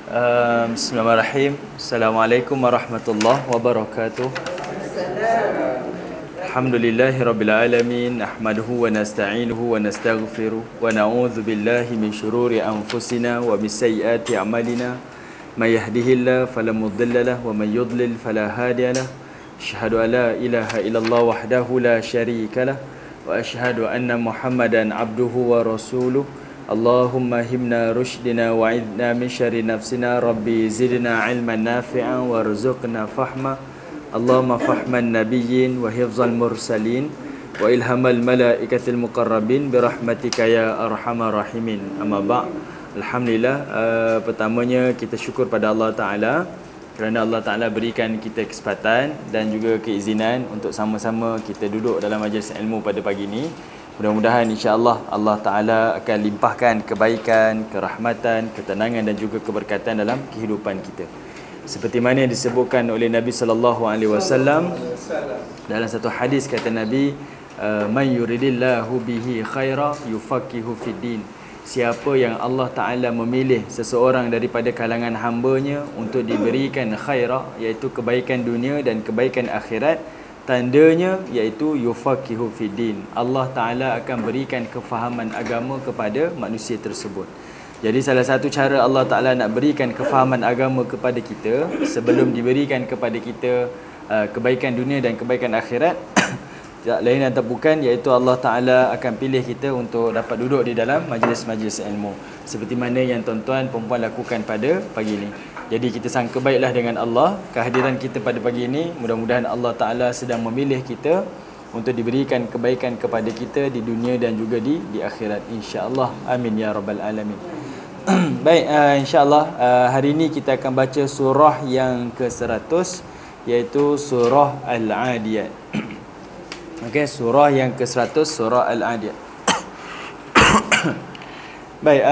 Bismillahirrahmanirrahim. Assalamualaikum warahmatullahi wabarakatuh. Alhamdulillahirabbil alamin. Nahmaduhu wa nasta'inuhu wa nastaghfiruh wa na'udzu billahi min shururi anfusina wa min sayyiati a'malina. May yahdihillahu fala mudilla lahu wa may yudlil fala hadiya lahu. Asyhadu an la ilaha illallah wahdahu la syarika lahu wa asyhadu anna Muhammadan abduhu wa rasuluh. Allahumma himna rushdina wa'idna min syarri nafsina. Rabbi zidna ilman nafi'an warzuqna fahma. Allahumma fahman nabiyyin wa hifzal mursalin wa ilhamal malaikatil muqarrabin birahmatika ya arhamar rahimin. Amma ba'. Alhamdulillah, pertamanya kita syukur pada Allah Ta'ala kerana Allah Ta'ala berikan kita kesempatan dan juga keizinan untuk sama-sama kita duduk dalam majlis ilmu pada pagi ini. Mudah-mudahan insya-Allah Allah Ta'ala akan limpahkan kebaikan, kerahmatan, ketenangan dan juga keberkatan dalam kehidupan kita. Seperti mana yang disebutkan oleh Nabi sallallahu alaihi wasallam dalam satu hadis, kata Nabi, man yuridillahu bihi khaira yufaqihu fid din. Siapa yang Allah Ta'ala memilih seseorang daripada kalangan hamba-Nya untuk diberikan khairah, iaitu kebaikan dunia dan kebaikan akhirat, tandanya iaitu yufaqihu fiddin. Allah Ta'ala akan berikan kefahaman agama kepada manusia tersebut. Jadi salah satu cara Allah Ta'ala nak berikan kefahaman agama kepada kita, sebelum diberikan kepada kita kebaikan dunia dan kebaikan akhirat, tak lain dan tak bukan iaitu Allah Ta'ala akan pilih kita untuk dapat duduk di dalam majlis-majlis ilmu, seperti mana yang tuan-tuan perempuan lakukan pada pagi ini. Jadi kita sangka baiklah dengan Allah, kehadiran kita pada pagi ini. Mudah-mudahan Allah Ta'ala sedang memilih kita untuk diberikan kebaikan kepada kita di dunia dan juga di akhirat, insya-Allah. Amin ya rabbal alamin. Baik, insya-Allah hari ini kita akan baca surah yang ke-100, iaitu surah Al-Adiyat. Okey, surah yang ke-100, surah Al-Adiyat. Baik,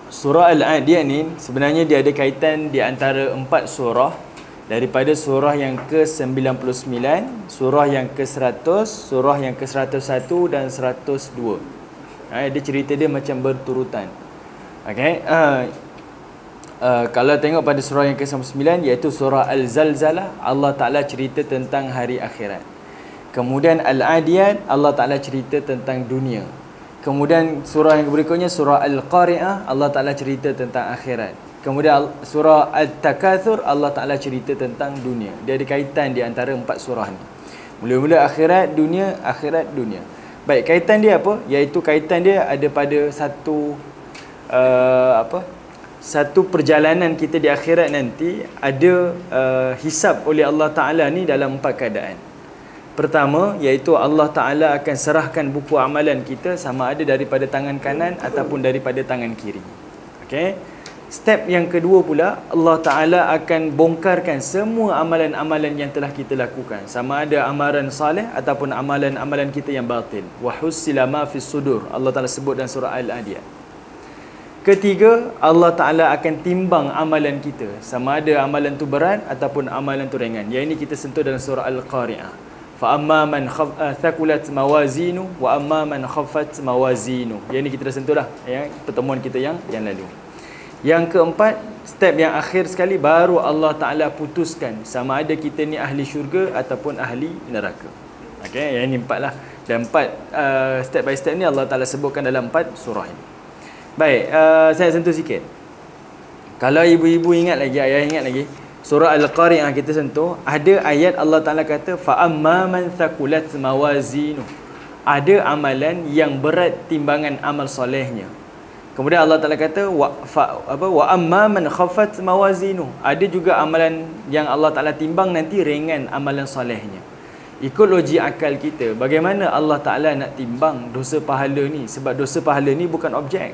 surah Al-Adiyat ni sebenarnya dia ada kaitan di antara 4 surah, daripada surah yang ke-99, surah yang ke-100, surah yang ke-101 dan 102. Dia cerita dia macam berturutan. Okey, kalau tengok pada surah yang ke-99 iaitu surah Al-Zalzalah, Allah Ta'ala cerita tentang hari akhirat. Kemudian Al-Adiyat, Allah Ta'ala cerita tentang dunia. Kemudian surah yang berikutnya surah Al-Qari'ah, Allah Ta'ala cerita tentang akhirat. Kemudian surah Al-Takatsur, Allah Ta'ala cerita tentang dunia. Dia ada kaitan di antara 4 surah ni. Mula-mula akhirat, dunia, akhirat, dunia. Baik, kaitan dia apa? Iaitu kaitan dia ada pada satu perjalanan kita di akhirat nanti, ada hisab oleh Allah Ta'ala ni dalam 4 keadaan. Pertama, iaitu Allah Ta'ala akan serahkan buku amalan kita, sama ada daripada tangan kanan ataupun daripada tangan kiri. Okey. Step yang kedua pula, Allah Ta'ala akan bongkarkan semua amalan-amalan yang telah kita lakukan, sama ada amalan salih ataupun amalan-amalan kita yang batil. Wa hussila ma fis sudur, Allah Ta'ala sebut dalam surah Al-Adiyat. Ketiga, Allah Ta'ala akan timbang amalan kita, sama ada amalan tu berat ataupun amalan tu ringan. Yang ini kita sentuh dalam surah Al-Qari'ah. Fa amma man thaqulat mawazinu wa amma man khaffat mawazinu. Yang ini kita dah sentuh dah ya, pertemuan kita yang lalu. Yang keempat, step yang akhir sekali, baru Allah Ta'ala putuskan sama ada kita ni ahli syurga ataupun ahli neraka. Okey, yang ini 4 lah. Dan 4 step by step ni Allah Ta'ala sebutkan dalam 4 surah ini. Baik, saya sentuh sikit. Kalau ibu-ibu ingat lagi, ayah ingat lagi, surah Al-Qari'ah kita sentuh, ada ayat Allah Ta'ala kata fa amma man thaqulat mawazinu. Ada amalan yang berat timbangan amal solehnya. Kemudian Allah Ta'ala kata wa amma man khaffat mawazinu. Ada juga amalan yang Allah Ta'ala timbang nanti ringan amalan solehnya. Ikut logik akal kita, bagaimana Allah Ta'ala nak timbang dosa pahala ni? Sebab dosa pahala ni bukan objek.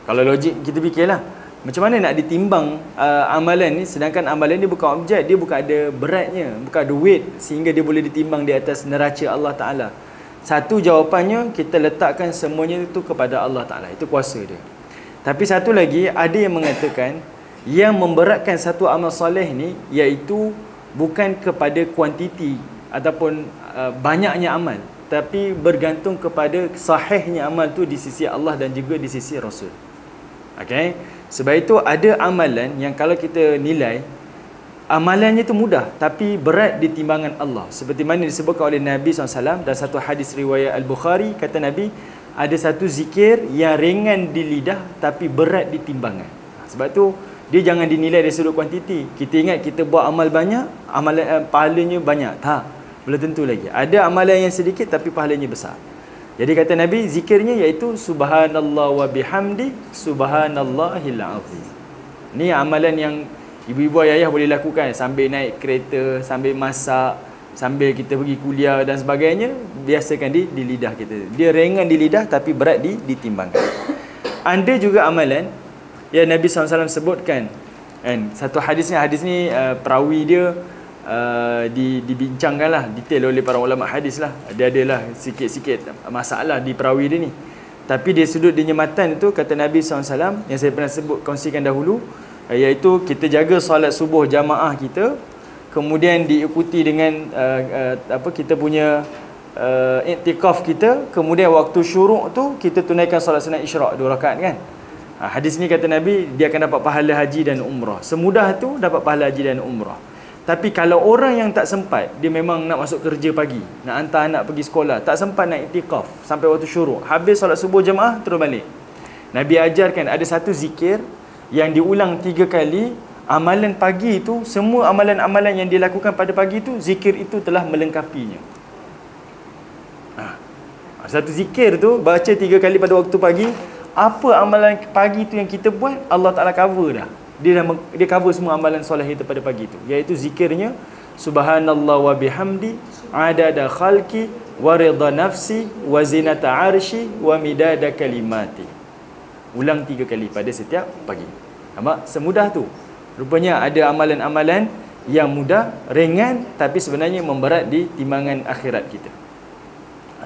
Kalau logik kita fikirlah, macam mana nak ditimbang amalan ni, sedangkan amalan ni bukan objek, dia bukan ada beratnya, bukan ada weight sehingga dia boleh ditimbang di atas neraca Allah Ta'ala. Satu jawapannya, kita letakkan semuanya itu kepada Allah Ta'ala, itu kuasa dia. Tapi satu lagi, ada yang mengatakan yang memberatkan satu amal soleh ni iaitu bukan kepada kuantiti ataupun banyaknya amal, tapi bergantung kepada sahihnya amal tu di sisi Allah dan juga di sisi Rasul. Okey. Sebab itu ada amalan yang kalau kita nilai, amalannya itu mudah tapi berat di timbangan Allah. Seperti mana disebutkan oleh Nabi SAW dan satu hadis riwayat Al-Bukhari, kata Nabi, ada satu zikir yang ringan di lidah tapi berat di timbangan. Sebab tu dia jangan dinilai dari sudut kuantiti. Kita ingat kita buat amal banyak, amalan pahalanya banyak. Tak, belum tentu lagi. Ada amalan yang sedikit tapi pahalanya besar. Jadi kata Nabi, zikirnya iaitu subhanallah wa bihamdi subhanallahil azim. Ni amalan yang ibu-ibu ayah boleh lakukan sambil naik kereta, sambil masak, sambil kita pergi kuliah dan sebagainya. Biasakan di lidah kita. Dia ringan di lidah tapi berat di timbangkan. Ada juga amalan yang Nabi SAW sebutkan, kan? Satu hadis ni perawi dia dibincangkanlah detail oleh para ulama hadis lah. Dia adalah sikit-sikit masalah di perawi dia ni. Tapi dari sudut dinyamatan itu, kata Nabi SAW yang saya pernah kongsikan dahulu, iaitu kita jaga solat subuh jamaah kita, kemudian diikuti dengan kita punya iktikaf kita, kemudian waktu syuruk tu kita tunaikan solat sunat isyraq 2 rakaat, kan? Hadis ni kata Nabi, dia akan dapat pahala haji dan umrah. Semudah tu dapat pahala haji dan umrah. Tapi kalau orang yang tak sempat, dia memang nak masuk kerja pagi, nak hantar anak pergi sekolah, tak sempat nak iktikaf sampai waktu syuruk, habis solat subuh jemaah terus balik, Nabi ajarkan ada satu zikir yang diulang 3 kali. Amalan pagi itu, semua amalan-amalan yang dilakukan pada pagi itu, zikir itu telah melengkapinya. Satu zikir tu baca 3 kali pada waktu pagi. Apa amalan pagi tu yang kita buat, Allah Ta'ala cover dah. Dia cover semua amalan soleh kita pada pagi itu, iaitu zikirnya subhanallah wa bihamdi adada khalqi wa ridha nafsi wa zinata arshi wa midada kalimati. Ulang 3 kali pada setiap pagi. Nampak? Semudah tu. Rupanya ada amalan-amalan yang mudah, ringan, tapi sebenarnya memberat di timbangan akhirat kita.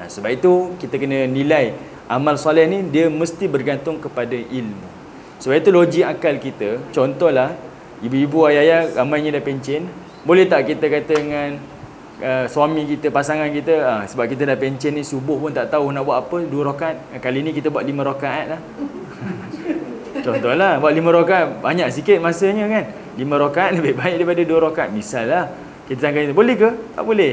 Sebab itu kita kena nilai amal soleh ni, dia mesti bergantung kepada ilmu. Sebab itu logik akal kita, contohlah ibu-ibu ayah-ayah ramainya dah pencen, boleh tak kita kata dengan suami kita, pasangan kita, sebab kita dah pencen ni, subuh pun tak tahu nak buat apa, 2 rakaat, kali ni kita buat 5 rakaat lah. Contohlah, buat 5 rakaat, banyak sikit masanya, kan? 5 rakaat lebih baik daripada 2 rakaat. Misal lah, kita sangka, boleh ke? Tak boleh.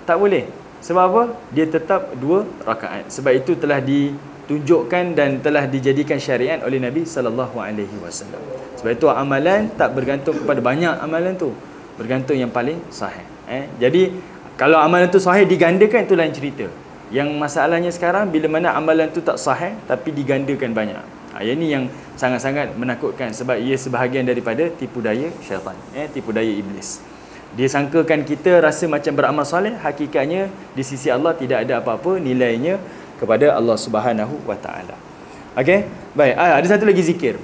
Tak boleh. Sebab apa? Dia tetap 2 rakaat. Sebab itu telah ditunjukkan dan telah dijadikan syariat oleh Nabi SAW. Sebab itu amalan tak bergantung kepada banyak amalan tu, bergantung yang paling sahih. Jadi kalau amalan tu sahih digandakan, itu lain cerita. Yang masalahnya sekarang, bila mana amalan tu tak sahih tapi digandakan banyak. Yang ni yang sangat-sangat menakutkan, sebab ia sebahagian daripada tipu daya syaitan, tipu daya iblis. Dia sangkakan kita rasa macam beramal soleh, hakikatnya di sisi Allah tidak ada apa-apa nilainya kepada Allah Subhanahu wa taala. Okey, baik. Ada satu lagi zikir.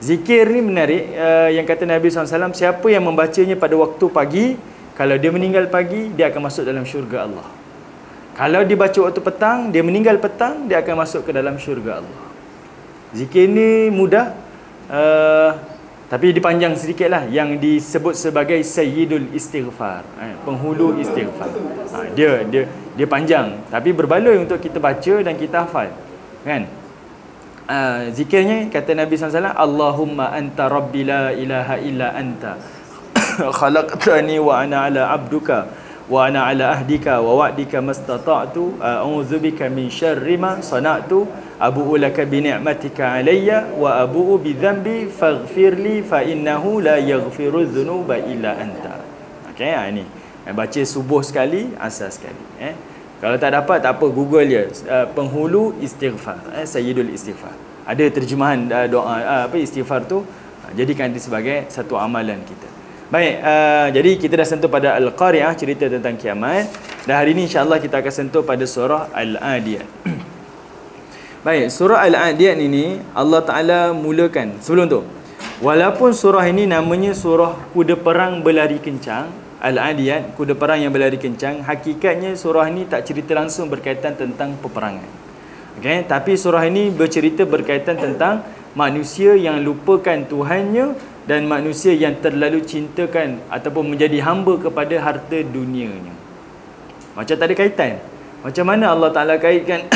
Zikir ni menarik, yang kata Nabi SAW, siapa yang membacanya pada waktu pagi, kalau dia meninggal pagi, dia akan masuk dalam syurga Allah. Kalau dia baca waktu petang, dia meninggal petang, dia akan masuk ke dalam syurga Allah. Zikir ni mudah, tapi dipanjang sedikit lah, yang disebut sebagai Sayyidul Istighfar, penghulu istighfar. Dia panjang, tapi berbaloi untuk kita baca dan kita hafal, kan? Zikirnya kata Nabi SAW, Allahumma anta rabbi la ilaha illa anta khalaqtani wa ana ala abduka wa ana ala ahdika wa wa'dika mastata'tu a'udzubika min syarri ma sana'tu abu'u laka bi ni'matika alayya wa abu'u bi dhanbi faghfirli fa innahu la yaghfiru dhunuba illa anta. Okey, ini baca subuh sekali, asar sekali. Kalau tak dapat, tak apa, Google je, penghulu istighfar, Sayyidul Istighfar. Ada terjemahan doa istighfar tu, jadikan dia sebagai satu amalan kita. Baik, jadi kita dah sentuh pada Al-Qari'ah, cerita tentang kiamat, dan hari ini insya-Allah kita akan sentuh pada surah Al-Adiyat. Baik, surah Al-Adiyat ini Allah Ta'ala mulakan. Sebelum tu, walaupun surah ini namanya surah kuda perang berlari kencang, Al-Adiyat, kuda perang yang berlari kencang, hakikatnya surah ini tak cerita langsung berkaitan tentang peperangan. Okay? Tapi surah ini bercerita berkaitan tentang manusia yang lupakan Tuhannya dan manusia yang terlalu cintakan ataupun menjadi hamba kepada harta dunianya. Macam tak ada kaitan. Macam mana Allah Ta'ala kaitkan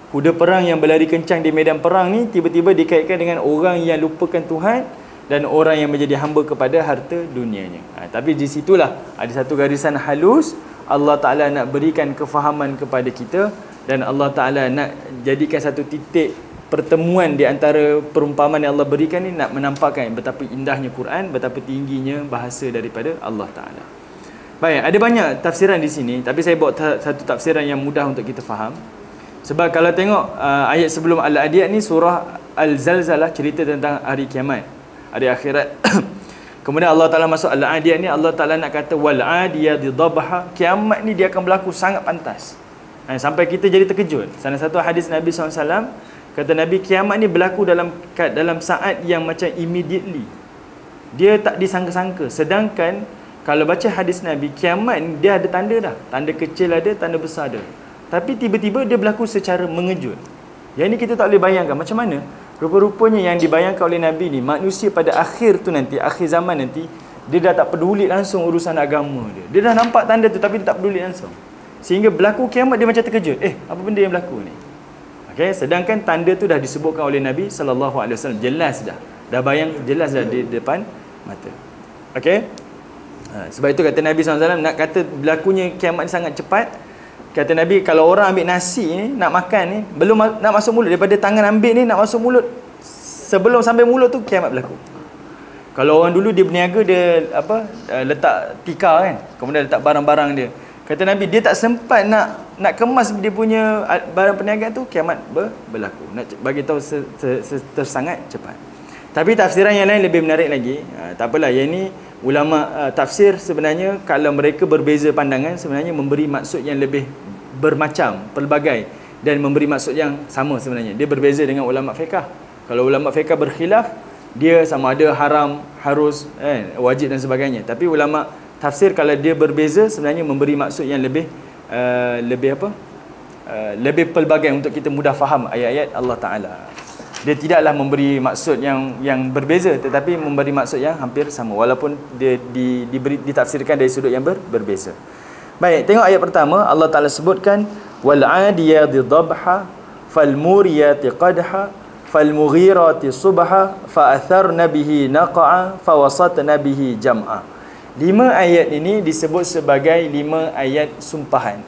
kuda perang yang berlari kencang di medan perang ni tiba-tiba dikaitkan dengan orang yang lupakan Tuhan dan orang yang menjadi hamba kepada harta dunianya. Tapi di situlah ada satu garisan halus, Allah Ta'ala nak berikan kefahaman kepada kita dan Allah Ta'ala nak jadikan satu titik pertemuan di antara perumpamaan yang Allah berikan ni, nak menampakkan betapa indahnya Quran, betapa tingginya bahasa daripada Allah Ta'ala. Baik, ada banyak tafsiran di sini, tapi saya bawa satu tafsiran yang mudah untuk kita faham. Sebab kalau tengok ayat sebelum Al-Adiyat ni surah Al-Zalzalah, cerita tentang hari kiamat, hari akhirat. Kemudian Allah Ta'ala masuk Al-Adiyat ni, Allah Ta'ala nak kata wal adiyati dhabha, kiamat ni dia akan berlaku sangat pantas. Sampai kita jadi terkejut. Salah satu hadis Nabi SAW, kata Nabi, kiamat ni berlaku dalam saat yang macam immediately. Dia tak disangka-sangka. Sedangkan kalau baca hadis Nabi, kiamat ni dia ada tanda dah. Tanda kecil ada, tanda besar ada. Tapi tiba-tiba dia berlaku secara mengejut. Yang ini kita tak boleh bayangkan macam mana. Rupa-rupanya yang dibayangkan oleh Nabi ni, manusia pada akhir tu nanti, akhir zaman nanti, dia dah tak peduli langsung urusan agama dia. Dia dah nampak tanda tu tapi dia tak peduli langsung. Sehingga berlaku kiamat dia macam terkejut. Apa benda yang berlaku ni? Okay, sedangkan tanda tu dah disebutkan oleh Nabi SAW. Jelas dah. Dah bayang jelas dah di depan mata. Okay. Sebab itu kata Nabi SAW, nak kata berlakunya kiamat ni sangat cepat. Kata Nabi, kalau orang ambil nasi ni, nak makan ni, belum nak masuk mulut, daripada tangan ambil ni nak masuk mulut, sebelum sampai mulut tu kiamat berlaku. Kalau orang dulu dia berniaga, dia letak tikar kan, kemudian letak barang-barang dia. Kata Nabi, dia tak sempat nak kemas dia punya barang perniagaan tu, kiamat berlaku. Nak bagi tahu tersangat cepat. Tapi tafsiran yang lain lebih menarik lagi. Tak apalah, yang ni ulama tafsir sebenarnya kalau mereka berbeza pandangan, sebenarnya memberi maksud yang lebih bermacam, pelbagai, dan memberi maksud yang sama sebenarnya. Dia berbeza dengan ulama fiqh. Kalau ulama fiqh berkhilaf, dia sama ada haram, harus, wajib dan sebagainya. Tapi ulama tafsir kalau dia berbeza, sebenarnya memberi maksud yang lebih lebih pelbagai untuk kita mudah faham ayat-ayat Allah Ta'ala. Dia tidaklah memberi maksud yang berbeza, tetapi memberi maksud yang hampir sama, walaupun dia ditafsirkan dari sudut yang berbeza. Baik, tengok ayat pertama. Allah Ta'ala sebutkan wal adiyati dhabha fal muriyati qadha fal mughirati subha fa atharna bihi naqa fa wasatna bihi jam'a. 5 ayat ini disebut sebagai 5 ayat sumpahan.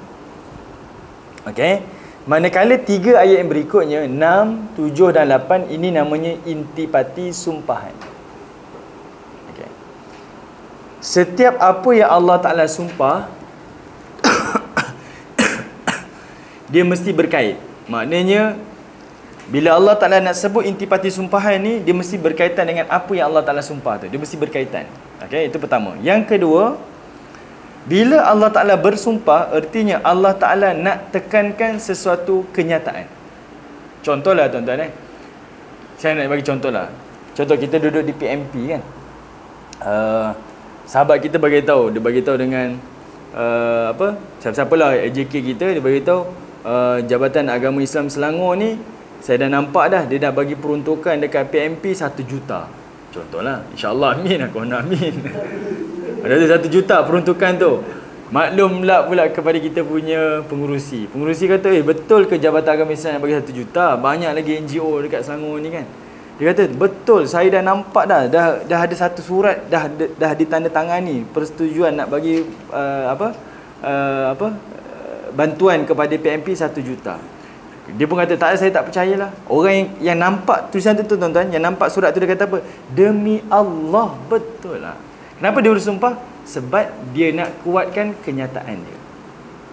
Okey. Manakala 3 ayat yang berikutnya 6, 7 dan 8 ini namanya intipati sumpahan. Okay. Setiap apa yang Allah Ta'ala sumpah dia mesti berkait. Maknanya bila Allah Ta'ala nak sebut intipati sumpahan ni, dia mesti berkaitan dengan apa yang Allah Ta'ala sumpah tu. Dia mesti berkaitan. Okay, itu pertama. Yang kedua, bila Allah Ta'ala bersumpah, artinya Allah Ta'ala nak tekankan sesuatu kenyataan. Contohlah tuan-tuan, saya nak bagi contoh lah. Contoh kita duduk di PMP kan, sahabat kita bagi tahu, dia bagi tahu dengan siapa-siapalah AJK kita, dia bagi tahu Jabatan Agama Islam Selangor ni, saya dah nampak dah, dia dah bagi peruntukan dekat PMP 1 juta. Contohlah, insya-Allah amin, aku nak amin. Ada 1 juta peruntukan tu. Maklumlah pula kepada kita punya pengurusi. Pengurusi kata, betul ke Jabatan Agama Islam nak bagi 1 juta? Banyak lagi NGO dekat Selangor ni kan. Dia kata, betul, saya dah nampak dah ada satu surat dah ditandatangani persetujuan nak bagi bantuan kepada PMP 1 juta. Dia pun kata, tak, saya tak percayalah. Orang yang nampak tulisan tu tuan-tuan, yang nampak surat tu, dia kata apa? Demi Allah, betul lah. Kenapa dia bersumpah? Sebab dia nak kuatkan kenyataan dia.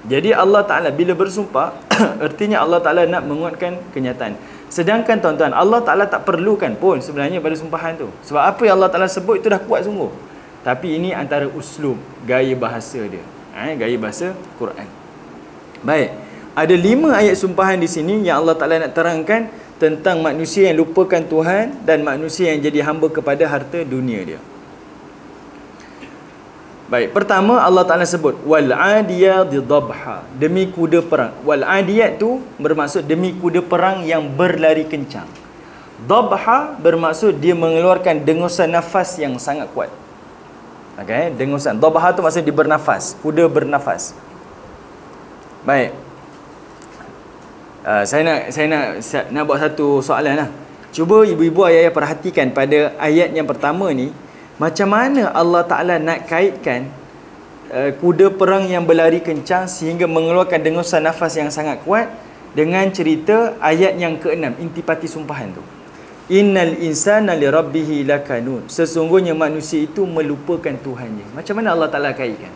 Jadi Allah Ta'ala bila bersumpah artinya Allah Ta'ala nak menguatkan kenyataan. Sedangkan tuan-tuan, Allah Ta'ala tak perlukan pun sebenarnya pada sumpahan tu. Sebab apa yang Allah Ta'ala sebut itu dah kuat sungguh. Tapi ini antara uslub, gaya bahasa dia, gaya bahasa Quran. Baik, ada 5 ayat sumpahan di sini yang Allah Ta'ala nak terangkan tentang manusia yang lupakan Tuhan dan manusia yang jadi hamba kepada harta dunia dia. Baik, pertama Allah Ta'ala sebut wal adiyati dhabha, demi kuda perang. Wal adiyat tu bermaksud demi kuda perang yang berlari kencang. Dhabha bermaksud dia mengeluarkan dengusan nafas yang sangat kuat. Okey, dengusan. Dhabha tu maksud dia bernafas, kuda bernafas. Baik. Saya nak buat satu soalan lah. Cuba ibu-ibu ayah perhatikan pada ayat yang pertama ni, macam mana Allah Ta'ala nak kaitkan kuda perang yang berlari kencang sehingga mengeluarkan dengusan nafas yang sangat kuat dengan cerita ayat yang ke-6, intipati sumpahan tu. Innal insana li rabbihi lakanun. Sesungguhnya manusia itu melupakan Tuhannya. Macam mana Allah Ta'ala kaitkan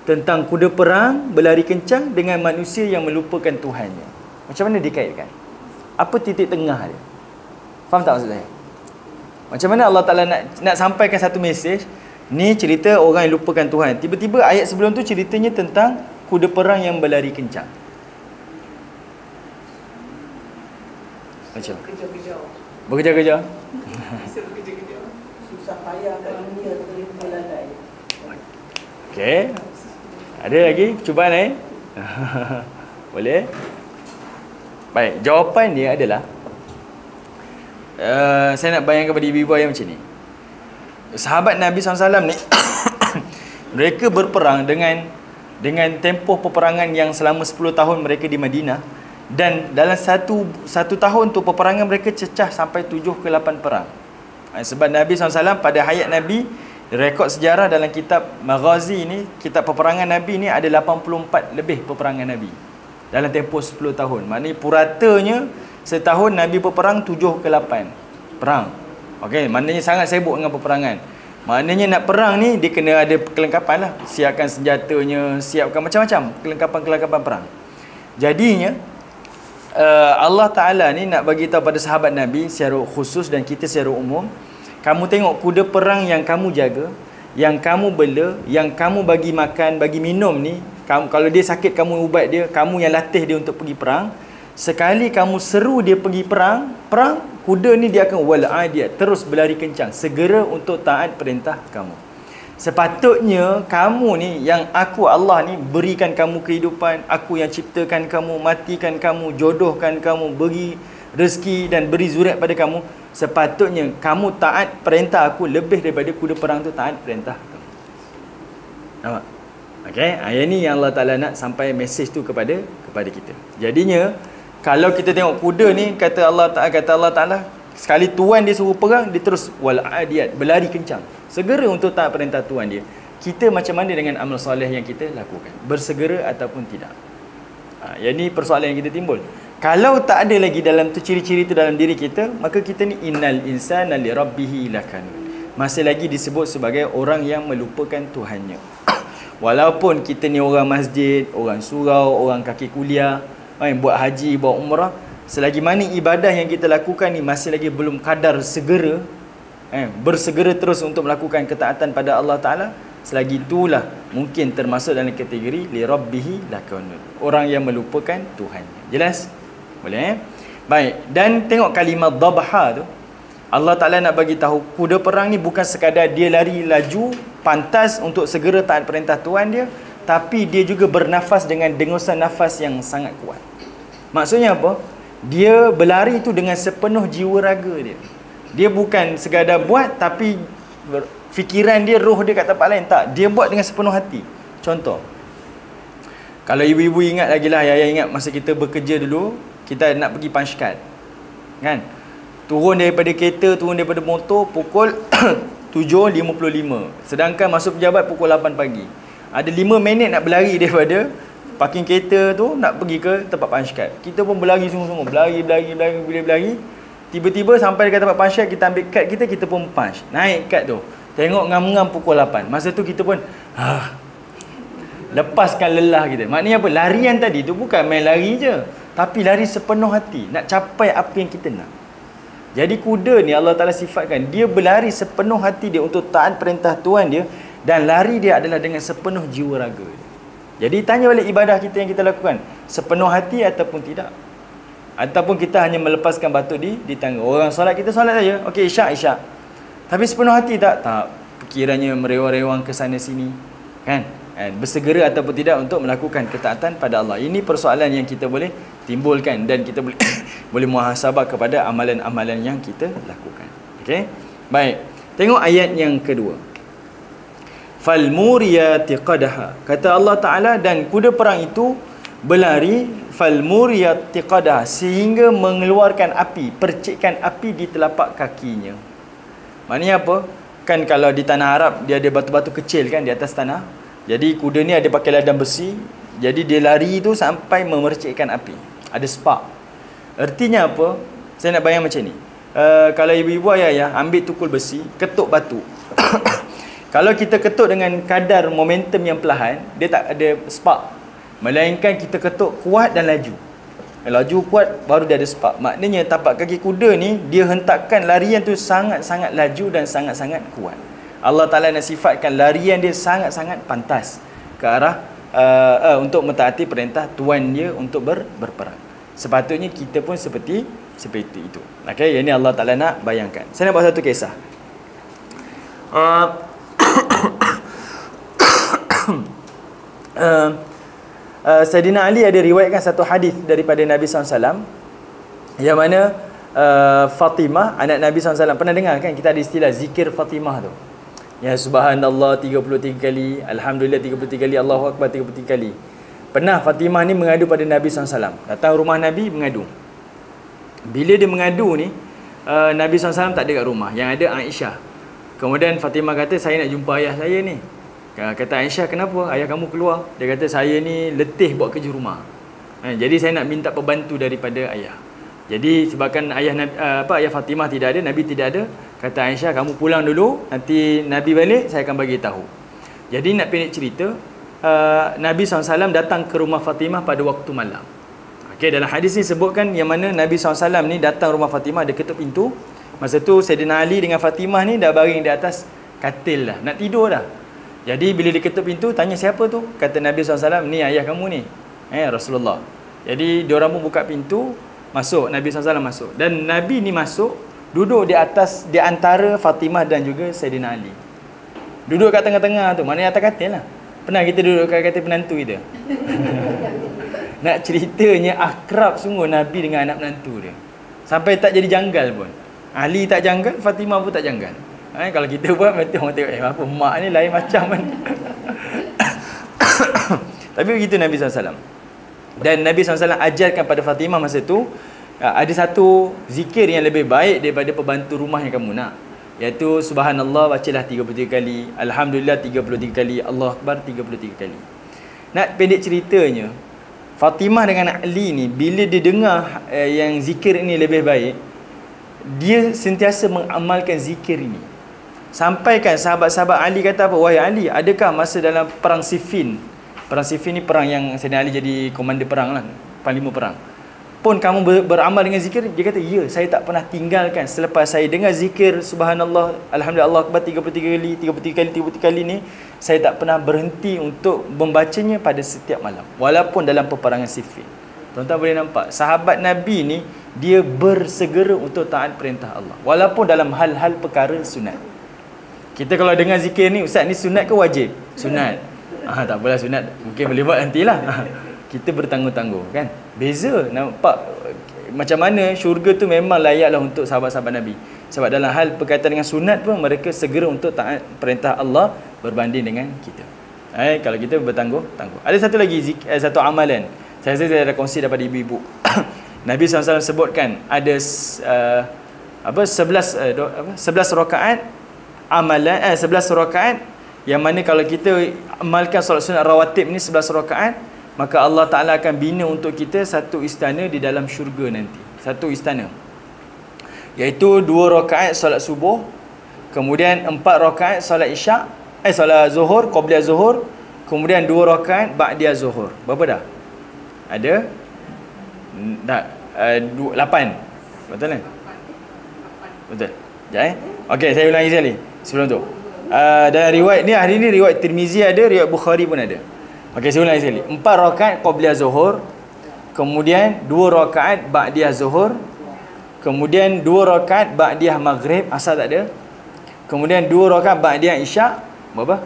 tentang kuda perang berlari kencang dengan manusia yang melupakan Tuhannya? Macam mana dikaitkan? Apa titik tengah dia? Faham tak maksud saya? Macam mana Allah Ta'ala nak sampaikan satu mesej, ni cerita orang yang lupakan Tuhan. Tiba-tiba ayat sebelum tu ceritanya tentang kuda perang yang berlari kencang. Macam bekerja-kerja. Susah payah dunia terlimpah lalai. Okey. Ada lagi cubaan lain? Boleh? Baik, jawapan dia adalah saya nak bayangkan kepada ibu-ibu ayah macam ni. Sahabat Nabi SAW ni mereka berperang dengan tempoh peperangan yang selama 10 tahun mereka di Madinah, dan dalam satu tahun tu peperangan mereka cecah sampai 7 ke 8 perang. Sebab Nabi SAW pada hayat Nabi, rekod sejarah dalam kitab Maghazi ni, kitab peperangan Nabi ni, ada 84 lebih peperangan Nabi dalam tempoh 10 tahun. Maknanya puratanya setahun Nabi berperang 7 ke 8 perang. Okey, maknanya sangat sibuk dengan peperangan. Maknanya nak perang ni dia kena ada kelengkapan lah. Siapkan senjatanya, siapkan macam-macam kelengkapan perang. Jadinya Allah Ta'ala ni nak bagi tahu pada sahabat Nabi secara khusus dan kita secara umum, kamu tengok kuda perang yang kamu jaga, yang kamu bela, yang kamu bagi makan, bagi minum ni, kamu, kalau dia sakit kamu ubat dia, kamu yang latih dia untuk pergi perang. Sekali kamu seru dia pergi perang, kuda ni dia akan wal'adiyat, terus berlari kencang, segera untuk taat perintah kamu. Sepatutnya kamu ni, yang aku Allah ni berikan kamu kehidupan, aku yang ciptakan kamu, matikan kamu, jodohkan kamu, beri rezeki dan beri zuriat pada kamu. Sepatutnya kamu taat perintah aku lebih daripada kuda perang tu taat perintah kamu. Nampak? Okey, ayat ni yang Allah Ta'ala nak sampai mesej tu kepada kita. Jadinya kalau kita tengok kuda ni, kata Allah Ta'ala sekali tuan dia suruh perang, dia terus wal'adiyat, berlari kencang, segera untuk taat perintah tuan dia. Kita macam mana dengan amal soleh yang kita lakukan? Bersegera ataupun tidak? Yang ni persoalan yang kita timbul. Kalau tak ada lagi dalam tu ciri-ciri tu dalam diri kita, maka kita ni innal insana li rabbihi lakanun, masih lagi disebut sebagai orang yang melupakan Tuhannya. Walaupun kita ni orang masjid, orang surau, orang kaki kuliah, buat haji, buat umrah, selagi mana ibadah yang kita lakukan ni masih lagi belum kadar segera, bersegera terus untuk melakukan ketaatan pada Allah Ta'ala, selagi itulah mungkin termasuk dalam kategori li rabbihi lakanun, orang yang melupakan Tuhannya. Jelas? Boleh? Baik, dan tengok kalimah dhabha tu, Allah Ta'ala nak bagi tahu kuda perang ni bukan sekadar dia lari laju pantas untuk segera taat perintah tuan dia, tapi dia juga bernafas dengan dengusan nafas yang sangat kuat. Maksudnya apa? Dia berlari itu dengan sepenuh jiwa raga dia. Dia bukan sekadar buat tapi fikiran dia, roh dia kat tempat lain. Tak, dia buat dengan sepenuh hati. Contoh, kalau ibu-ibu ingat lagi lah, ayah ingat masa kita bekerja dulu, kita nak pergi punch card, kan? Turun daripada kereta, turun daripada motor pukul 7.55. Sedangkan masuk pejabat pukul 8 pagi. Ada 5 minit nak berlari daripada parking kereta tu nak pergi ke tempat punch card. Kita pun berlari sungguh-sungguh, berlari. Tiba-tiba sampai dekat tempat punch card, kita ambil kad kita pun punch. Naik kad tu, tengok ngam-ngam pukul 8. Masa tu kita pun lepaskan lelah kita. Maknanya apa? Larian tadi tu bukan main lari je, tapi lari sepenuh hati, nak capai apa yang kita nak. Jadi kuda ni Allah Ta'ala sifatkan dia berlari sepenuh hati dia untuk taat perintah Tuhan dia, dan lari dia adalah dengan sepenuh jiwa raga dia. Jadi tanya balik ibadah kita yang kita lakukan, sepenuh hati ataupun tidak? Ataupun kita hanya melepaskan batu di tangga. Orang solat, kita solat saja, okey, isyak. Tapi sepenuh hati tak? Tak. Pikirannya merewang-rewang ke sana sini, kan? Bersegera ataupun tidak untuk melakukan ketaatan pada Allah. Ini persoalan yang kita boleh timbulkan, dan kita boleh boleh muhasabah kepada amalan-amalan yang kita lakukan. Okey? Baik. Tengok ayat yang kedua. Fal muriyati qadha. Kata Allah Ta'ala, dan kuda perang itu berlari, falmuriyati qadaha, sehingga mengeluarkan api, percikkan api di telapak kakinya. Maknanya apa? Kan kalau di tanah Arab dia ada batu-batu kecil kan di atas tanah. Jadi kuda ni ada pakai ladang besi. Jadi dia lari tu sampai memercikkan api. Ada spark. Artinya apa? Saya nak bayang macam ni. Kalau ibu-ibu ayah-ayah ambil tukul besi, ketuk batu. Kalau kita ketuk dengan kadar momentum yang perlahan, dia tak ada spark. Melainkan kita ketuk kuat dan laju. Laju kuat baru dia ada spark. Maknanya tapak kaki kuda ni dia hentakkan larian tu sangat-sangat laju dan sangat-sangat kuat. Allah Ta'ala nak sifatkan larian dia sangat-sangat pantas ke arah untuk mentaati perintah tuan dia untuk berperang. Sepatutnya kita pun seperti itu. Okey, yang ni Allah Ta'ala nak bayangkan. Saya nak buat satu kisah. Sayyidina Ali ada riwayatkan satu hadis daripada Nabi SAW, yang mana Fatimah, anak Nabi SAW, pernah dengar kan kita ada istilah zikir Fatimah tu. Ya, subhanallah 33 kali, alhamdulillah 33 kali, Allahu akbar 33 kali. Pernah Fatimah ni mengadu pada Nabi SAW. Datang rumah Nabi mengadu. Bila dia mengadu ni, Nabi SAW tak ada kat rumah, yang ada Aisyah. Kemudian Fatimah kata, saya nak jumpa ayah saya ni. Kata Aisyah, kenapa ayah kamu keluar? Dia kata, saya ni letih buat kerja rumah. Jadi saya nak minta pembantu daripada ayah. Jadi sebabkan ayah Fatimah tidak ada, Nabi tidak ada, kata Aisyah, kamu pulang dulu, nanti Nabi balik saya akan bagi tahu. Jadi nak pendek cerita, Nabi SAW datang ke rumah Fatimah pada waktu malam. Okey, dalam hadis ni sebutkan yang mana Nabi SAW ni datang rumah Fatimah, dia ketuk pintu. Masa tu Sayyidina Ali dengan Fatimah ni dah baring di atas katil dah, nak tidur dah. Jadi bila dia ketuk pintu, tanya siapa tu? Kata Nabi SAW, ni ayah kamu ni, Rasulullah. Jadi diorang pun buka pintu, masuk, Nabi SAW masuk. Dan Nabi ni masuk, duduk di atas, di antara Fatimah dan juga Sayyidina Ali. Duduk kat tengah-tengah tu, maknanya atas katil lah. Pernah kita duduk kat katil penantu kita? Nak ceritanya akrab sungguh Nabi dengan anak menantu dia. Sampai tak jadi janggal pun. Ali tak janggal, Fatimah pun tak janggal. Kalau kita buat, mesti orang tengok, apa mak ni lain macam kan. Tapi begitu Nabi SAW. Dan Nabi SAW ajarkan pada Fatimah masa tu, ada satu zikir yang lebih baik daripada pembantu rumah yang kamu nak, iaitu subhanallah bacalah 33 kali, alhamdulillah 33 kali, Allah Akbar 33 kali. Nak pendek ceritanya, Fatimah dengan Ali ni bila dia dengar yang zikir ini lebih baik, dia sentiasa mengamalkan zikir ini. Sampai kan sahabat-sahabat Ali kata apa? Wahai Ali, adakah masa dalam perang Siffin? Perang Siffin ni perang yang Sayyidina Ali jadi komander perang lah, panglima perang. Pun kamu beramal dengan zikir? Dia kata, ya, saya tak pernah tinggalkan selepas saya dengar zikir subhanallah, alhamdulillah, Allah Akbar 33 kali, 33 kali ni, saya tak pernah berhenti untuk membacanya pada setiap malam, walaupun dalam peperangan Siffin. Tuan-tuan boleh nampak, sahabat Nabi ni dia bersegera untuk taat perintah Allah, walaupun dalam hal-hal perkara sunat. Kita kalau dengar zikir ni, ustaz ni sunat ke wajib? Sunat. Tak apalah sunat, mungkin boleh buat nantilah. Kita bertangguh-tangguh kan. Beza, nampak macam mana syurga tu memang layaklah untuk sahabat-sahabat Nabi. Sebab dalam hal berkaitan dengan sunat pun mereka segera untuk taat perintah Allah berbanding dengan kita. Kalau kita bertangguh-tangguh. Ada satu lagi satu amalan. Saya dah kongsi daripada ibu-ibu. Nabi SAW sebutkan ada 11 rakaat amalan, 11 rakaat yang mana kalau kita amalkan solat sunat rawatib ni 11 rakaat, maka Allah Ta'ala akan bina untuk kita satu istana di dalam syurga nanti. Satu istana, iaitu 2 rakaat solat subuh, kemudian 4 rakaat solat isyak, solat zuhur, qabliyah zuhur, kemudian 2 rakaat ba'diyah zuhur. Berapa dah? Ada? Tak, 8. Betul kan? Betul. Sekejap Okey, saya ulangi sekali sebelum tu. Dalam riwayat ni, hari ni riwayat Tirmizi ada, riwayat Bukhari pun ada. Okey, saya ulangi sekali. 4 rakaat qabliyah zuhur, kemudian 2 rakaat ba'diyah zuhur, kemudian 2 rakaat ba'diyah maghrib, asar tak ada. Kemudian 2 rakaat ba'diyah isyak, berapa?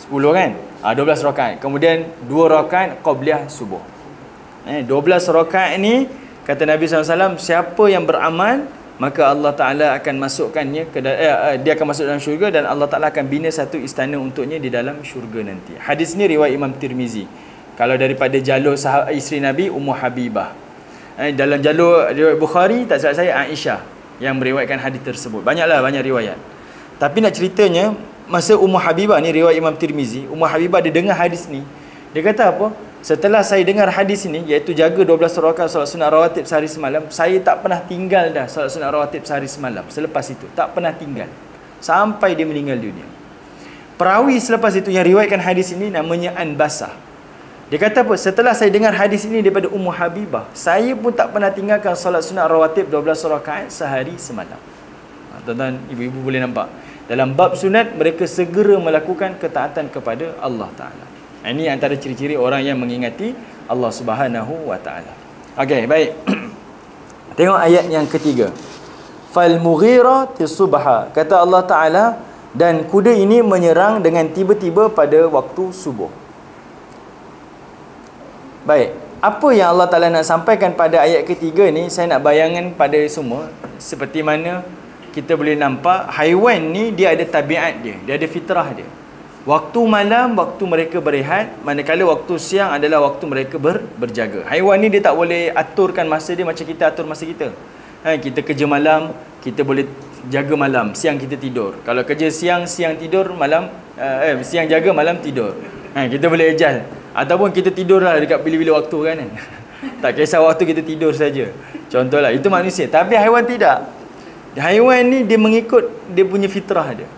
10 kan? 12 rakaat. Kemudian 2 rakaat qabliyah subuh. 12 rakaat ni kata Nabi SAW, siapa yang beramal, maka Allah Ta'ala akan masukkannya dia akan masuk dalam syurga, dan Allah Ta'ala akan bina satu istana untuknya di dalam syurga nanti. Hadis ni riwayat Imam Tirmizi. Kalau daripada jalur isteri Nabi, Ummu Habibah. Dalam jalur riwayat Bukhari, tak salah saya, Aisyah yang meriwayatkan hadis tersebut. Banyak riwayat. Tapi nak ceritanya, masa Ummu Habibah ni, riwayat Imam Tirmizi, Ummu Habibah dia dengar hadis ni. Dia kata apa? Setelah saya dengar hadis ini, iaitu jaga 12 rakaat solat sunat rawatib sehari semalam, saya tak pernah tinggal dah solat sunat rawatib sehari semalam. Selepas itu, tak pernah tinggal. Sampai dia meninggal dunia. Perawi selepas itu yang riwayatkan hadis ini namanya Anbasah. Dia kata apa? Setelah saya dengar hadis ini daripada Ummu Habibah, saya pun tak pernah tinggalkan solat sunat rawatib 12 rakaat sehari semalam. Tuan-tuan, ibu-ibu boleh nampak. Dalam bab sunat, mereka segera melakukan ketaatan kepada Allah Ta'ala. Ini antara ciri-ciri orang yang mengingati Allah Subhanahu wa Ta'ala. Okey, baik. Tengok ayat yang ketiga. Fal mughirati subha. Kata Allah Ta'ala, dan kuda ini menyerang dengan tiba-tiba pada waktu subuh. Baik. Apa yang Allah Ta'ala nak sampaikan pada ayat ketiga ni, saya nak bayangkan pada semua, seperti mana kita boleh nampak haiwan ni dia ada tabiat dia, dia ada fitrah dia. Waktu malam, waktu mereka berehat, manakala waktu siang adalah waktu mereka berjaga. Haiwan ni dia tak boleh aturkan masa dia macam kita atur masa kita. Kita kerja malam, kita boleh jaga malam, siang kita tidur. Kalau kerja siang, siang tidur, malam siang jaga, malam tidur. Kita boleh adjust. Ataupun kita tidurlah dekat bila-bila waktu kan. Tak kisah waktu, kita tidur saja. Contohlah, itu manusia. Tapi haiwan tidak. Haiwan ni dia mengikut dia punya fitrah dia.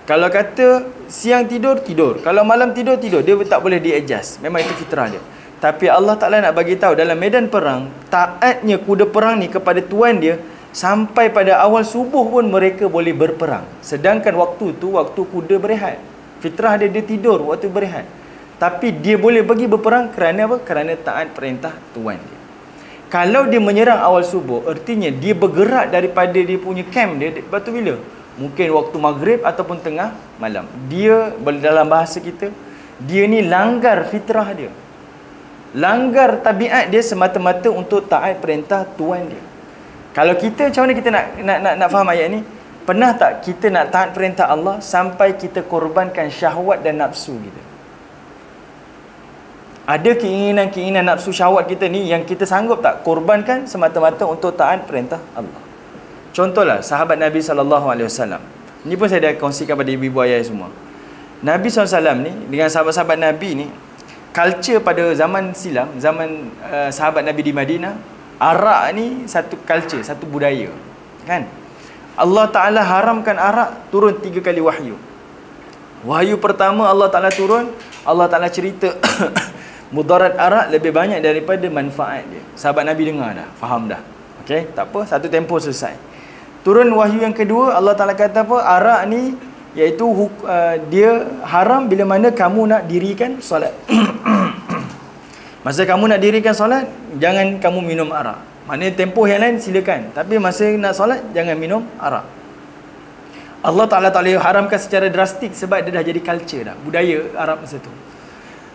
Kalau kata siang tidur, tidur. Kalau malam tidur, tidur. Dia tak boleh di-adjust. Memang itu fitrah dia. Tapi Allah Ta'ala nak bagi tahu dalam medan perang, taatnya kuda perang ni kepada tuan dia, sampai pada awal subuh pun mereka boleh berperang. Sedangkan waktu tu, waktu kuda berehat. Fitrah dia, dia tidur waktu berehat. Tapi dia boleh pergi berperang kerana apa? Kerana taat perintah tuan dia. Kalau dia menyerang awal subuh, artinya dia bergerak daripada dia punya camp dia. Lepas tu bila? Mungkin waktu maghrib ataupun tengah malam. Dia, dalam bahasa kita, dia ni langgar fitrah dia. Langgar tabiat dia semata-mata untuk taat perintah tuan dia. Kalau kita, macam mana kita nak faham ayat ni? Pernah tak kita nak taat perintah Allah sampai kita korbankan syahwat dan nafsu kita? Ada keinginan-keinginan nafsu syahwat kita ni yang kita sanggup tak korbankan semata-mata untuk taat perintah Allah? Contohlah sahabat Nabi SAW. Ini pun saya dah kongsikan pada ibu-ibu ayah semua. Nabi SAW ni dengan sahabat-sahabat Nabi ni, culture pada zaman silam, zaman sahabat Nabi di Madinah, arak ni satu culture, satu budaya, kan? Allah Ta'ala haramkan arak, turun 3 kali wahyu. Wahyu pertama Allah Ta'ala turun, Allah Ta'ala cerita mudarat arak lebih banyak daripada manfaat dia. Sahabat Nabi dengar dah, faham dah. Okey, tak apa, satu tempoh selesai. Turun wahyu yang kedua, Allah Ta'ala kata apa? Arak ni iaitu dia haram bila mana kamu nak dirikan solat. Masa kamu nak dirikan solat, jangan kamu minum arak. Maknanya tempoh yang lain silakan, tapi masa nak solat jangan minum arak. Allah Ta'ala tak boleh haramkan secara drastik sebab dia dah jadi culture dah, budaya Arab masa tu.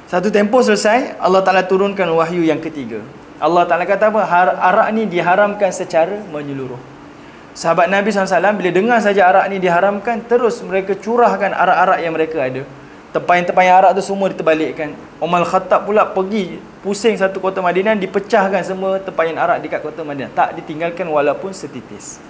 Satu tempoh selesai, Allah Ta'ala turunkan wahyu yang ketiga. Allah Ta'ala kata apa? Arak ni diharamkan secara menyeluruh. Sahabat Nabi SAW bila dengar saja arak ni diharamkan, terus mereka curahkan arak-arak yang mereka ada. Tempayan-tempayan arak tu semua diterbalikkan. Umar Khattab pula pergi pusing satu kota Madinah, dipecahkan semua tempayan arak dekat kota Madinah. Tak ditinggalkan walaupun setitis.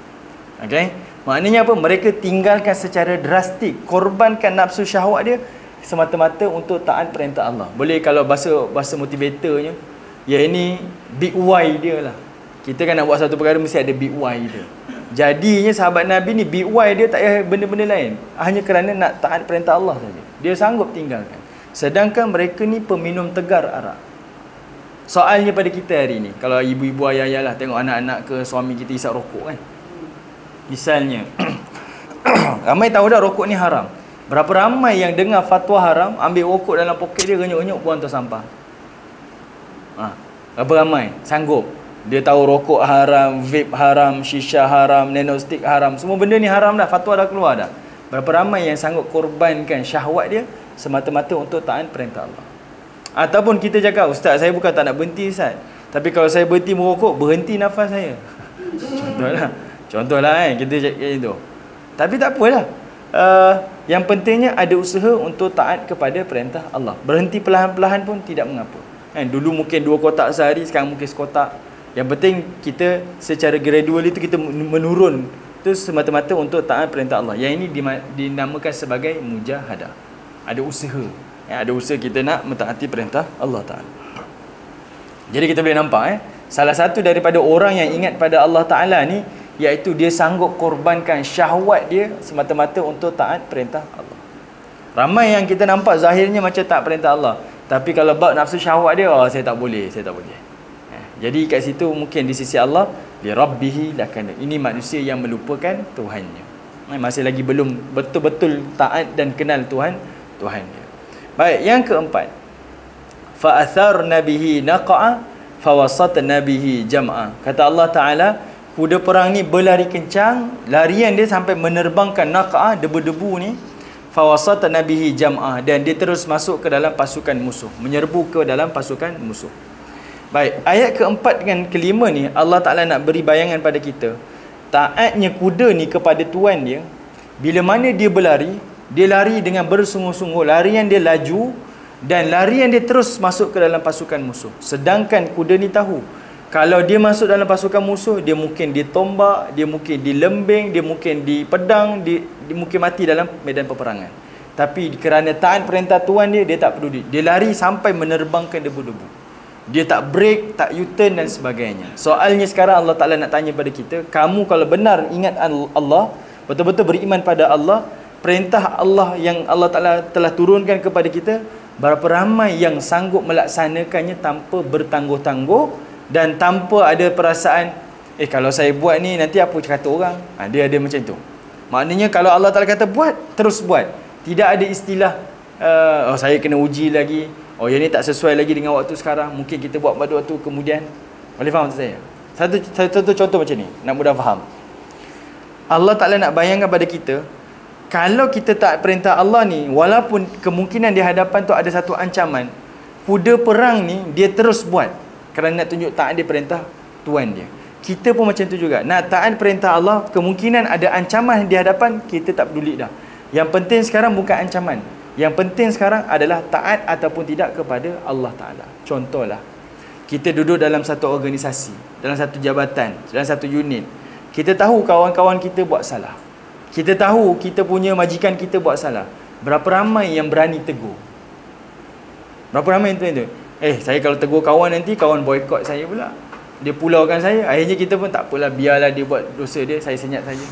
Okey? Maknanya apa? Mereka tinggalkan secara drastik, korbankan nafsu syahwat dia semata-mata untuk taat perintah Allah. Boleh kalau bahasa motivatornya, ya ini big why dia lah. Kita kan nak buat satu perkara mesti ada big why dia. Jadinya sahabat Nabi ni big why dia tak payah benda-benda lain, hanya kerana nak taat perintah Allah saja. Dia sanggup tinggalkan. Sedangkan mereka ni peminum tegar arak. Soalnya pada kita hari ni, kalau ibu-ibu ayah-ayah lah tengok anak-anak ke suami kita isap rokok kan. Misalnya ramai tahu dah rokok ni haram. Berapa ramai yang dengar fatwa haram, ambil rokok dalam poket dia, renyuk-renyuk, buang atas sampah. Berapa ramai sanggup? Dia tahu rokok haram, vape haram, shisha haram, nanostick haram. Semua benda ni haram dah, fatwa dah keluar dah. Berapa ramai yang sanggup korbankan syahwat dia semata-mata untuk taat perintah Allah. Ataupun kita cakap, ustaz saya bukan tak nak berhenti ustaz, tapi kalau saya berhenti merokok, berhenti nafas saya. Contohlah kan, kita cakap itu. Tapi tak apalah. Yang pentingnya ada usaha untuk taat kepada perintah Allah. Berhenti perlahan-perlahan pun tidak mengapa. Kan dulu mungkin 2 kotak sehari, sekarang mungkin sekotak. Yang penting kita secara gradual itu kita menurun. Itu semata-mata untuk taat perintah Allah. Yang ini dinamakan sebagai mujahadah. Ada usaha. Ada usaha kita nak mentaati perintah Allah Ta'ala. Jadi kita boleh nampak salah satu daripada orang yang ingat pada Allah Ta'ala ni, iaitu dia sanggup korbankan syahwat dia semata-mata untuk taat perintah Allah. Ramai yang kita nampak zahirnya macam taat perintah Allah, tapi kalau bab nafsu syahwat dia, saya tak boleh. Jadi kat situ mungkin di sisi Allah, li rabbihi lakana. Ini manusia yang melupakan Tuhannya. Masih lagi belum betul-betul taat dan kenal Tuhannya. Baik, yang keempat, fa atharna bihi naqa'a fa wasatna bihi jam'a. Kata Allah Taala, kuda perang ni berlari kencang, larian dia sampai menerbangkan naqa'a, debu-debu ni, fa wasatna bihi jam'a, dan dia terus masuk ke dalam pasukan musuh, menyerbu ke dalam pasukan musuh. Baik, ayat keempat dengan kelima ni Allah Ta'ala nak beri bayangan pada kita. Taatnya kuda ni kepada tuan dia, bila mana dia berlari, dia lari dengan bersungguh-sungguh, larian dia laju, dan larian dia terus masuk ke dalam pasukan musuh. Sedangkan kuda ni tahu, kalau dia masuk dalam pasukan musuh, dia mungkin ditombak, dia mungkin dilembing, dia mungkin dipedang, dia mungkin mati dalam medan peperangan. Tapi kerana taat perintah tuan dia, dia tak peduli. Dia lari sampai menerbangkan debu-debu. Dia tak break, tak U-turn dan sebagainya. Soalnya sekarang Allah Ta'ala nak tanya pada kita, kamu kalau benar ingat Allah, betul-betul beriman pada Allah, perintah Allah yang Allah Ta'ala telah turunkan kepada kita, berapa ramai yang sanggup melaksanakannya tanpa bertangguh-tangguh dan tanpa ada perasaan, kalau saya buat ni nanti apa kata orang. Dia ada macam tu. Maknanya kalau Allah Ta'ala kata buat, terus buat. Tidak ada istilah saya kena uji lagi, yang ni tak sesuai lagi dengan waktu sekarang, mungkin kita buat pada waktu kemudian. Boleh faham saya? Satu contoh macam ni, nak mudah faham. Allah Ta'ala nak bayangkan pada kita, kalau kita tak perintah Allah ni, walaupun kemungkinan di hadapan tu ada satu ancaman, kuda perang ni dia terus buat kerana nak tunjuk taat dia perintah tuan dia. Kita pun macam tu juga. Nak taat perintah Allah, kemungkinan ada ancaman di hadapan, kita tak peduli dah. Yang penting sekarang bukan ancaman. Yang penting sekarang adalah taat ataupun tidak kepada Allah Ta'ala. Contohlah, kita duduk dalam satu organisasi, dalam satu jabatan, dalam satu unit. Kita tahu kawan-kawan kita buat salah. Kita tahu kita punya majikan kita buat salah. Berapa ramai yang berani tegur? Berapa ramai yang tu? Saya kalau tegur kawan nanti, kawan boykot saya pula. Dia pulaukan saya. Akhirnya kita pun tak apalah, biarlah dia buat dosa dia, saya senyap saja.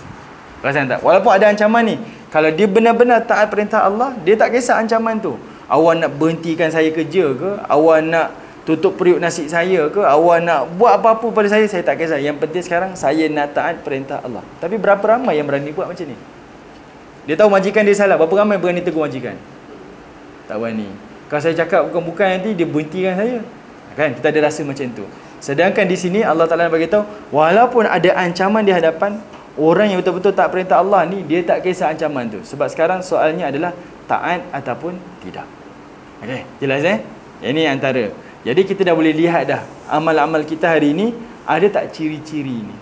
Perasan tak? Walaupun ada ancaman ni, kalau dia benar-benar taat perintah Allah, dia tak kisah ancaman tu. Awak nak berhentikan saya kerja ke? Awak nak tutup periuk nasi saya ke? Awak nak buat apa-apa pada saya tak kisah. Yang penting sekarang saya nak taat perintah Allah. Tapi berapa ramai yang berani buat macam ni? Dia tahu majikan dia salah, berapa ramai berani tegur majikan? Tak berani. Kalau saya cakap bukan-bukan, nanti dia berhentikan saya. Kan? Kita ada rasa macam tu. Sedangkan di sini Allah Ta'ala beritahu, walaupun ada ancaman di hadapan, orang yang betul-betul tak perintah Allah ni, dia tak kisah ancaman tu. Sebab sekarang soalnya adalah taat ataupun tidak. Okey, jelas Ini antara. Jadi kita dah boleh lihat dah, amal-amal kita hari ini ada tak ciri-ciri ni.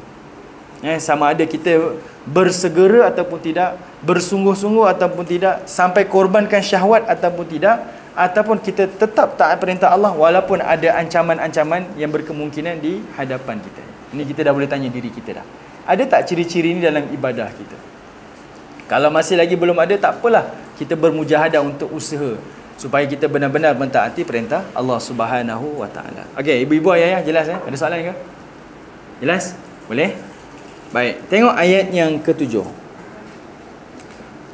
Sama ada kita bersegera ataupun tidak, bersungguh-sungguh ataupun tidak, sampai korbankan syahwat ataupun tidak, ataupun kita tetap taat perintah Allah walaupun ada ancaman-ancaman yang berkemungkinan di hadapan kita. Ini kita dah boleh tanya diri kita dah. Ada tak ciri-ciri ini dalam ibadah kita? Kalau masih lagi belum ada, tak apalah. Kita bermujahadah untuk usaha supaya kita benar-benar mentaati perintah Allah Subhanahu Wa Taala. Okey, ibu-ibu ayah, jelas Ada soalan ke? Jelas? Boleh? Baik, tengok ayat yang ke-7.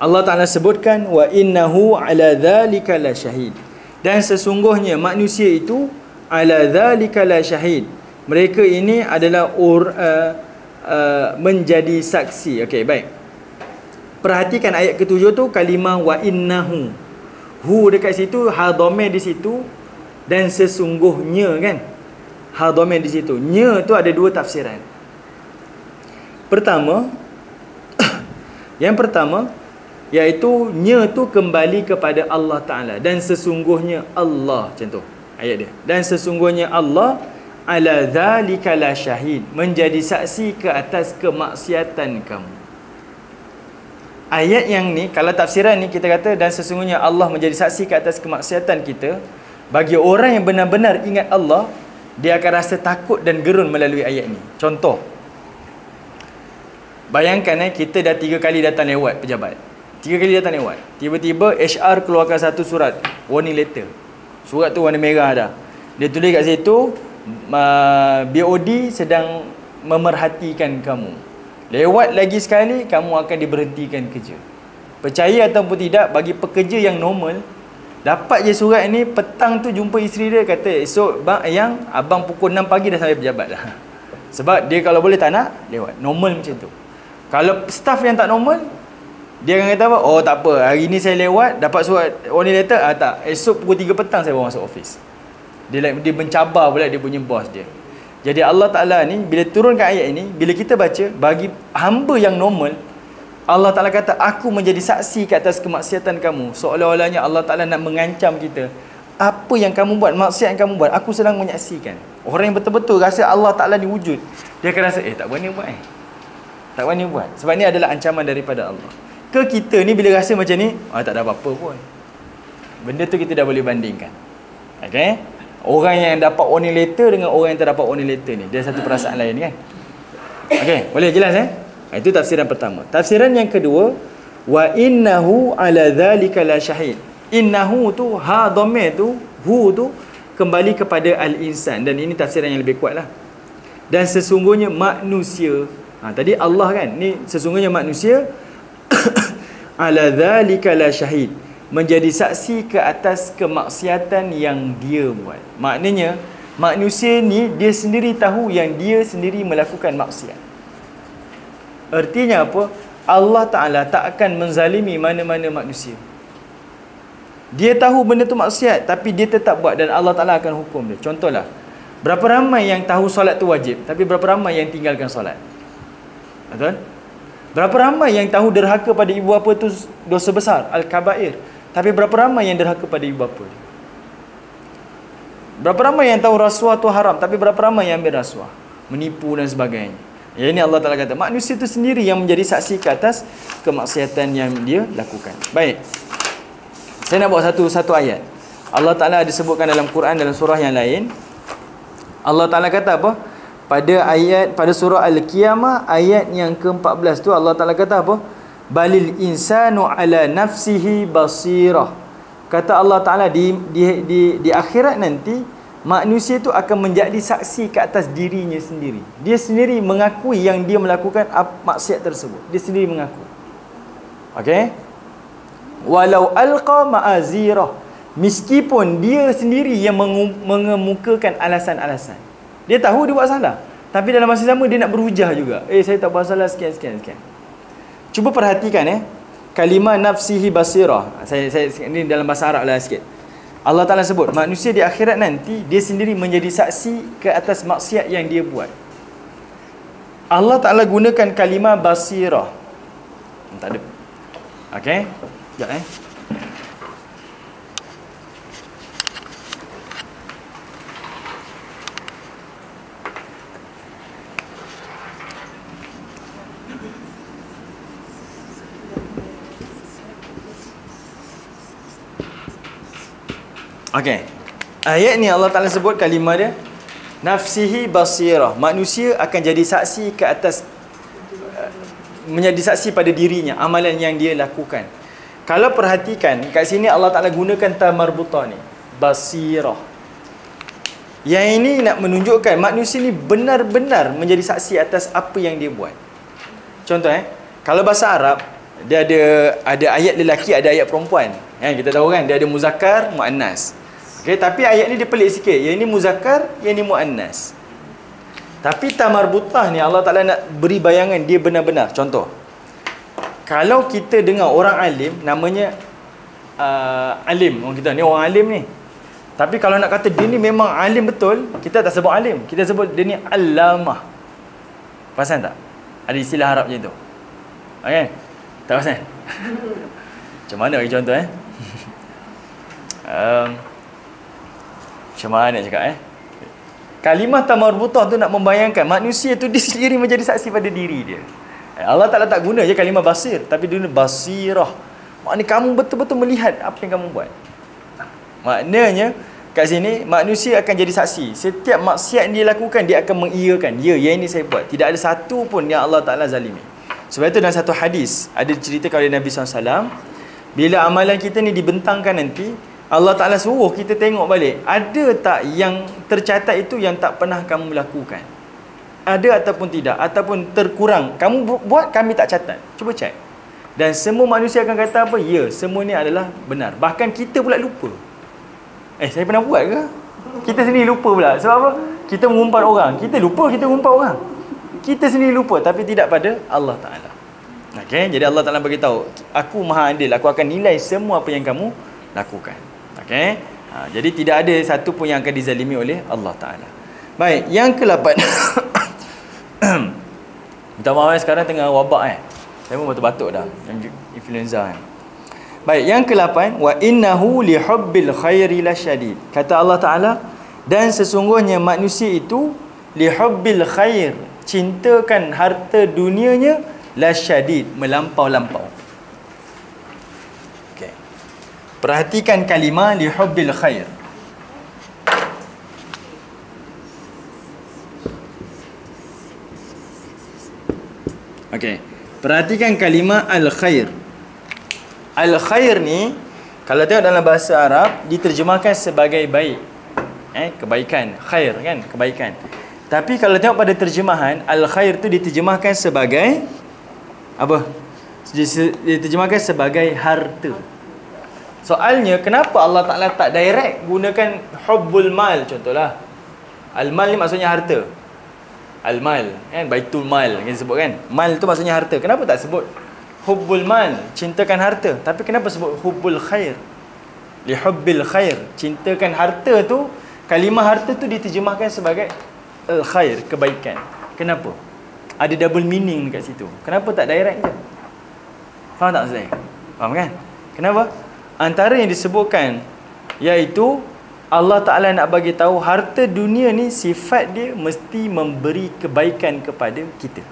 Allah Taala sebutkan, wa innahu ala dzalika la syahid. Dan sesungguhnya manusia itu ala dzalika la syahid. Mereka ini adalah menjadi saksi. Okey, baik. Perhatikan ayat ke-7 tu, kalimah wa innahu. Hu dekat situ, ha dhamir di situ, dan sesungguhnya kan. Ha dhamir di situ. Nya tu ada dua tafsiran. Pertama, yang pertama iaitu nya tu kembali kepada Allah Taala, dan sesungguhnya Allah, macam tu ayat dia. Dan sesungguhnya Allah ala dzalika la syahid, menjadi saksi ke atas kemaksiatan kamu. Ayat yang ni, kalau tafsiran ni kita kata dan sesungguhnya Allah menjadi saksi ke atas kemaksiatan kita, Bagi orang yang benar-benar ingat Allah, dia akan rasa takut dan gerun melalui ayat ni. Contoh, bayangkan kita dah 3 kali datang lewat pejabat. 3 kali datang lewat. Tiba-tiba HR keluarkan satu surat, warning letter. Surat tu warna merah dah. Dia tulis kat situ, BOD sedang memerhatikan kamu. Lewat lagi sekali, kamu akan diberhentikan kerja. Percaya ataupun tidak, bagi pekerja yang normal, dapat je surat ni, petang tu jumpa isteri dia, kata esok yang abang pukul 6 pagi dah sampai pejabat dah. Sebab dia kalau boleh tak nak lewat. Normal macam tu. Kalau staff yang tak normal, dia akan kata apa? Oh tak apa, hari ni saya lewat, dapat surat warning letter, tak, esok pukul 3 petang saya baru masuk office. Dia mencabar pula dia punya bos dia. Jadi Allah Ta'ala ni bila turunkan ayat ini, bila kita baca, bagi hamba yang normal, Allah Ta'ala kata, aku menjadi saksi ke atas kemaksiatan kamu. Seolah-olahnya Allah Ta'ala nak mengancam kita. Apa yang kamu buat, maksiat yang kamu buat, aku sedang menyaksikan. Orang yang betul-betul rasa Allah Ta'ala ni wujud, dia akan rasa, tak berani buat tak berani buat. Sebab ni adalah ancaman daripada Allah. Ke kita ni bila rasa macam ni, tak ada apa-apa pun. Benda tu kita dah boleh bandingkan. Okay? Orang yang dapat warning letter dengan orang yang tak dapat warning letter ni, dia satu perasaan lain kan. Okay, boleh jelas Itu tafsiran pertama. Tafsiran yang kedua, wa innahu ala dhalika la syahid. Innahu tu, ha dhamir tu, hu tu kembali kepada al-insan, dan ini tafsiran yang lebih kuat lah. Dan sesungguhnya manusia, tadi Allah kan, ni sesungguhnya manusia ala dhalika la syahid, menjadi saksi ke atas kemaksiatan yang dia buat. Maknanya manusia ni dia sendiri tahu yang dia sendiri melakukan maksiat. Artinya apa? Allah Ta'ala tak akan menzalimi mana-mana manusia. Dia tahu benda tu maksiat, tapi dia tetap buat, dan Allah Ta'ala akan hukum dia. Contohlah, berapa ramai yang tahu solat tu wajib, tapi berapa ramai yang tinggalkan solat? Betul? Berapa ramai yang tahu derhaka pada ibu bapa tu dosa besar, al-kabair, tapi berapa ramai yang derhaka pada ibu bapa? Berapa ramai yang tahu rasuah tu haram, tapi berapa ramai yang ambil rasuah, menipu dan sebagainya? Ya, ini Allah Ta'ala kata, manusia itu sendiri yang menjadi saksi ke atas kemaksiatan yang dia lakukan. Baik, saya nak bawa satu ayat. Allah Ta'ala ada sebutkan dalam Quran, dalam surah yang lain. Allah Ta'ala kata apa? Pada surah Al-Qiyamah ayat yang ke-14 tu, Allah Ta'ala kata apa? Balil insanu ala nafsihi basirah. Kata Allah Ta'ala, di akhirat nanti, manusia itu akan menjadi saksi ke atas dirinya sendiri. Dia sendiri mengakui yang dia melakukan maksiat tersebut. Dia sendiri mengaku. Okey? Walau alqa ma'azirah. Meskipun dia sendiri yang mengemukakan alasan-alasan. Dia tahu dia buat salah, tapi dalam masa sama dia nak berhujah juga. Saya tak buat salah sekian. Cuba perhatikan kalimah nafsihi basirah. Saya ini dalam bahasa Arab lah sikit. Allah Ta'ala sebut, manusia di akhirat nanti, dia sendiri menjadi saksi ke atas maksiat yang dia buat. Allah Ta'ala gunakan kalimah basirah. Tak ada. Okey? Sekejap Okey. Ayat ni Allah Ta'ala sebut kalimah dia nafsihi basirah. Manusia akan jadi saksi ke atas, menjadi saksi pada dirinya, amalan yang dia lakukan. Kalau perhatikan kat sini Allah Ta'ala gunakan ta marbutah ni, basirah. Yang ini nak menunjukkan manusia ni benar-benar menjadi saksi atas apa yang dia buat. Contoh kalau bahasa Arab, dia ada ayat lelaki, ada ayat perempuan. Kita tahu kan, dia ada muzakkar, muannas. Okey, tapi ayat ni dia pelik sikit. Yang ini muzakkar, yang ini muannas. Tapi ta marbutah ni Allah Ta'ala nak beri bayangan dia benar-benar. Contoh, kalau kita dengar orang alim, namanya alim. Orang kita ni orang alim ni. Tapi kalau nak kata dia ni memang alim betul, kita tak sebut alim, kita sebut dia ni allamah. Perasan tak? Ada istilah Arab macam tu. Okey? Tak perasan? Macam mana bagi contoh macam mana nak cakap kalimah ta marbutah tu nak membayangkan manusia tu dia sendiri menjadi saksi pada diri dia. Allah Ta'ala tak guna je kalimah basir, tapi dia guna basirah. Maknanya kamu betul-betul melihat apa yang kamu buat. Maknanya kat sini manusia akan jadi saksi. Setiap maksiat yang dia lakukan, dia akan mengiyakan, ya, yang ini saya buat. Tidak ada satu pun yang Allah Ta'ala zalimi. Sebab itu dalam satu hadis ada diceritakan oleh Nabi SAW, bila amalan kita ni dibentangkan nanti, Allah Ta'ala suruh kita tengok balik, ada tak yang tercatat itu yang tak pernah kamu lakukan? Ada ataupun tidak, ataupun terkurang kamu buat, kami tak catat. Cuba cek. Dan semua manusia akan kata apa? Ya, semua ni adalah benar. Bahkan kita pula lupa. Saya pernah buat ke? Kita sendiri lupa pula. Sebab apa? Kita mengumpat orang. Kita lupa kita mengumpat orang. Kita sendiri lupa, tapi tidak pada Allah Ta'ala. Okay? Jadi Allah Ta'ala beritahu, aku maha adil, aku akan nilai semua apa yang kamu lakukan. Okay? Jadi tidak ada satu pun yang akan dizalimi oleh Allah Ta'ala. Baik, yang ke-8. Minta maaf, sekarang tengah wabak saya pun batuk-batuk dah, influenza kan. Baik, yang ke-8, wa innahu li hubbil khairi lasyadid. Kata Allah Ta'ala, dan sesungguhnya manusia itu li hubbil khair, cintakan harta dunianya, lasyadid, melampau-lampau. Okey. Perhatikan kalimah li hubbil khair. Okey. Perhatikan kalimah al-khair. Al-khair ni kalau tengok dalam bahasa Arab diterjemahkan sebagai baik. Kebaikan, khair kan, kebaikan. Tapi kalau tengok pada terjemahan, al-khair tu diterjemahkan sebagai apa? Diterjemahkan sebagai harta. Soalnya kenapa Allah Ta'ala tak direct gunakan hubbul mal contohlah. Al-mal ni maksudnya harta. Al-mal kan, baitul mal kita sebut kan. Mal tu maksudnya harta. Kenapa tak sebut hubbul mal, cintakan harta, tapi kenapa sebut hubbul khair? Li hubbil khair, cintakan harta tu, kalimah harta tu diterjemahkan sebagai al-khair, kebaikan. Kenapa? Ada double meaning dekat situ. Kenapa tak direct je? Faham tak maksud saya? Faham kan? Kenapa? Antara yang disebutkan iaitu Allah Ta'ala nak bagi tahu harta dunia ni sifat dia mesti memberi kebaikan kepada kita.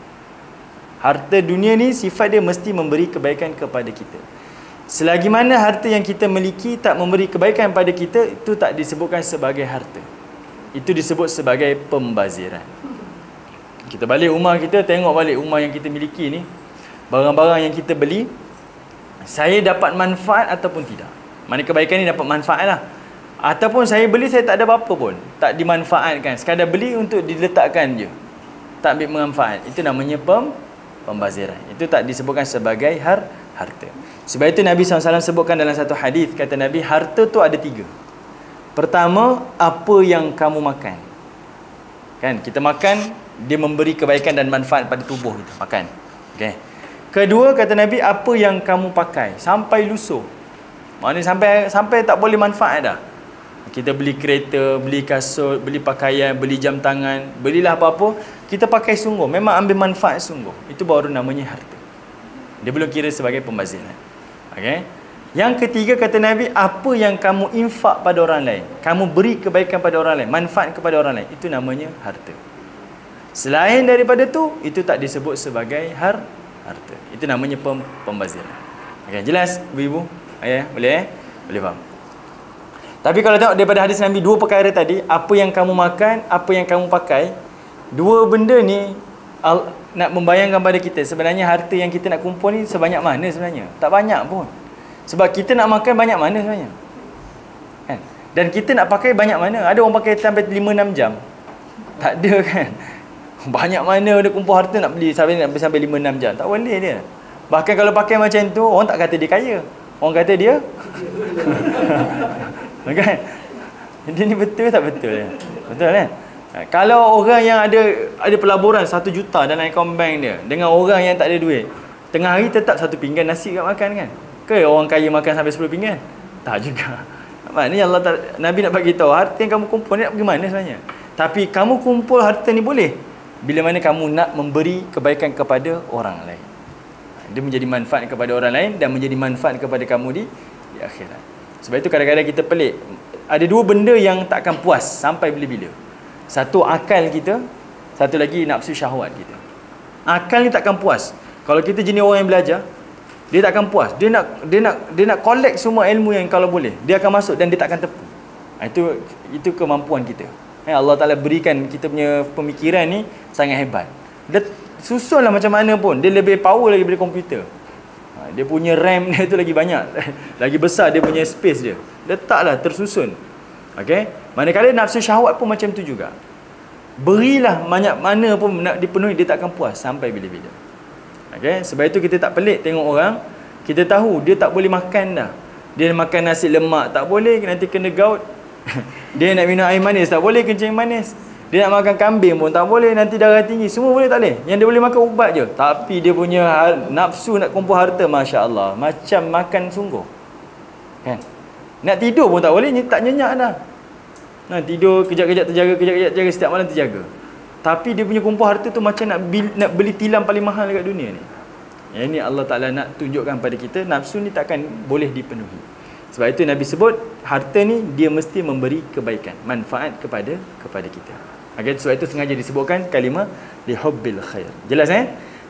Harta dunia ni sifat dia mesti memberi kebaikan kepada kita. Selagi mana harta yang kita miliki tak memberi kebaikan pada kita, itu tak disebutkan sebagai harta. Itu disebut sebagai pembaziran. Kita balik rumah kita, tengok balik rumah yang kita miliki ni, barang-barang yang kita beli, saya dapat manfaat ataupun tidak. Mana kebaikan ni dapat manfaat lah. Ataupun saya beli, saya tak ada apa-apa pun, tak dimanfaatkan, sekadar beli untuk diletakkan je, tak ambil manfaat. Itu namanya pembaziran. Itu tak disebutkan sebagai harta. Sebab itu Nabi SAW sebutkan dalam satu hadis, kata Nabi, harta tu ada 3. Pertama, apa yang kamu makan. Kan, kita makan, dia memberi kebaikan dan manfaat pada tubuh kita, makan. Okay. Kedua, kata Nabi, apa yang kamu pakai sampai lusuh. Maknanya sampai tak boleh manfaat dah. Kita beli kereta, beli kasut, beli pakaian, beli jam tangan, belilah apa-apa, kita pakai sungguh, memang ambil manfaat sungguh. Itu baru namanya harta. Dia belum kira sebagai pembaziran. Okay? Yang ketiga, kata Nabi, apa yang kamu infak pada orang lain, kamu beri kebaikan pada orang lain, manfaat kepada orang lain, itu namanya harta. Selain daripada tu, itu tak disebut sebagai harta. Itu namanya pembaziran. Okay, jelas ibu-ibu? Ayah, boleh Boleh faham? Tapi kalau tengok daripada hadis Nabi, 2 perkara tadi, apa yang kamu makan, apa yang kamu pakai, 2 benda ni nak membayangkan pada kita, sebenarnya harta yang kita nak kumpul ni sebanyak mana sebenarnya? Tak banyak pun. Sebab kita nak makan banyak mana sebenarnya? Kan? Dan kita nak pakai banyak mana? Ada orang pakai sampai 5-6 jam. Tak ada kan? Banyak mana dia kumpul harta nak beli sampai 5-6 jam. Tak boleh dia. Bahkan kalau pakai macam tu, orang tak kata dia kaya. Orang kata dia kan? Dia ni betul tak betul ya? Betul kan? Kalau orang yang ada pelaburan 1 juta dalam akaun bank dia, dengan orang yang tak ada duit, tengah hari tetap 1 pinggan nasi kat makan kan? Ke orang kaya makan sampai 10 pinggan? Tak juga. Maknanya Nabi nak bagi tahu, harta yang kamu kumpul ni nak pergi mana sebenarnya? Tapi kamu kumpul harta ni boleh bila mana kamu nak memberi kebaikan kepada orang lain. Dia menjadi manfaat kepada orang lain dan menjadi manfaat kepada kamu di akhirat. Sebab itu kadang-kadang kita pelik. Ada 2 benda yang tak akan puas sampai bila-bila. Satu, akal kita. Satu lagi, nafsu syahwat kita. Akal ni tak akan puas. Kalau kita jenis orang yang belajar, dia tak akan puas. Dia nak collect semua ilmu yang kalau boleh. Dia akan masuk dan dia tak akan tepu. Itu kemampuan kita. Allah Ta'ala berikan kita punya pemikiran ni sangat hebat. Dia susunlah macam mana pun, dia lebih power lagi daripada komputer. Dia punya RAM dia tu lagi banyak, lagi besar dia punya space dia. Letaklah tersusun. Okey. Manakala nafsu syahwat pun macam tu juga. Berilah banyak mana pun nak dipenuhi, dia takkan puas sampai bila-bila. Okey. Sebab itu kita tak pelik tengok orang, kita tahu dia tak boleh makan dah. Dia makan nasi lemak tak boleh, nanti kena gout. Dia nak minum air manis tak boleh, kencing manis. Dia nak makan kambing pun tak boleh, nanti darah tinggi. Semua boleh tak boleh. Yang dia boleh makan ubat je. Tapi dia punya nafsu nak kumpul harta, Masya Allah, macam makan sungguh. Kan? Nak tidur pun tak boleh, tak nyenyak dah. Nah, tidur kejap-kejap terjaga, kejap-kejap terjaga, setiap malam terjaga. Tapi dia punya kumpul harta tu macam nak beli tilam paling mahal dekat dunia ni. Yang ini Allah Ta'ala nak tunjukkan pada kita, nafsu ni takkan boleh dipenuhi. Sebab itu Nabi sebut, harta ni dia mesti memberi kebaikan, manfaat kepada kita. Okay, sebab itu sengaja disebutkan kalimah lihubbil khair. Jelas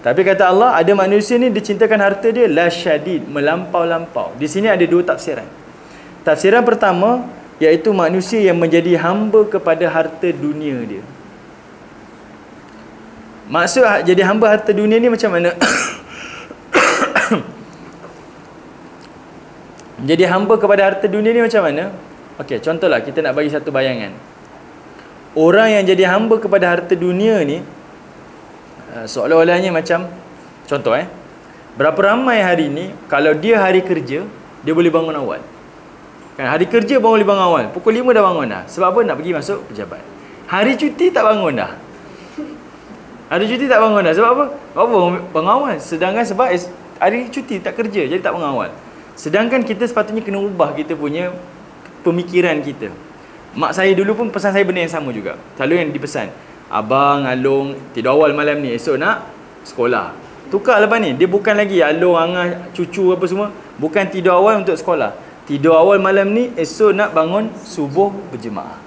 Tapi kata Allah, ada manusia ni dia cintakan harta dia la syadid, melampau-lampau. Di sini ada dua tafsiran. Tafsiran pertama, iaitu manusia yang menjadi hamba kepada harta dunia dia. Maksud jadi hamba harta dunia ni macam mana? Jadi hamba kepada harta dunia ni macam mana? Okey, contohlah kita nak bagi satu bayangan. Orang yang jadi hamba kepada harta dunia ni seolah-olahnya macam contoh berapa ramai hari ni kalau dia hari kerja, dia boleh bangun awal. Kan hari kerja boleh bangun awal. Pukul 5 dah bangun dah. Sebab apa? Nak pergi masuk pejabat. Hari cuti tak bangun dah. Hari cuti tak bangun dah. Sebab apa? Apa bangun awal? Sedangkan sebab hari cuti tak kerja, jadi tak bangun awal. Sedangkan kita sepatutnya kena ubah kita punya pemikiran kita. Mak saya dulu pun pesan saya benda yang sama juga. Selalu yang dipesan, abang, Along, tidur awal malam ni, esok nak sekolah. Tukar lepas ni, dia bukan lagi Along, Angah, cucu apa semua. Bukan tidur awal untuk sekolah. Tidur awal malam ni, esok nak bangun subuh berjemaah.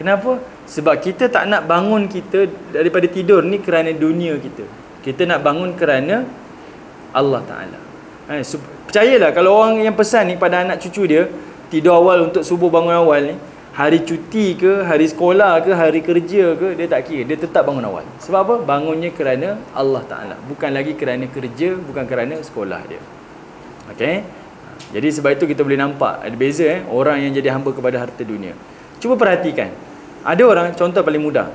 Kenapa? Sebab kita tak nak bangun kita daripada tidur ni kerana dunia kita. Kita nak bangun kerana Allah Ta'ala. Percayalah, kalau orang yang pesan ni pada anak cucu dia tidur awal untuk subuh bangun awal ni, hari cuti ke, hari sekolah ke, hari kerja ke, dia tak kira, dia tetap bangun awal. Sebab apa? Bangunnya kerana Allah Ta'ala, bukan lagi kerana kerja, bukan kerana sekolah dia. Okey. Jadi sebab itu kita boleh nampak ada beza orang yang jadi hamba kepada harta dunia. Cuba perhatikan. Ada orang, contoh paling mudah,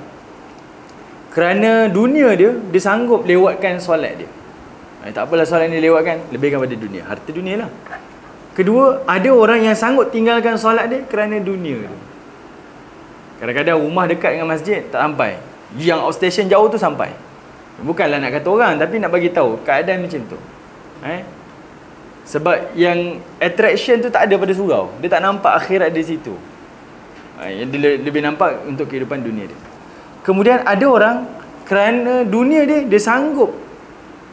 kerana dunia dia sanggup lewatkan solat dia. Tak apalah solat ni lewatkan, lebihkan pada dunia, harta dunia lah. Kedua, ada orang yang sanggup tinggalkan solat dia kerana dunia dia. Kadang-kadang rumah dekat dengan masjid tak sampai, yang outstation jauh tu sampai. Bukanlah nak kata orang, tapi nak bagi tahu keadaan macam tu. Sebab yang attraction tu tak ada pada surau, dia tak nampak akhirat di situ. Yang dia lebih nampak untuk kehidupan dunia dia. Kemudian ada orang kerana dunia dia sanggup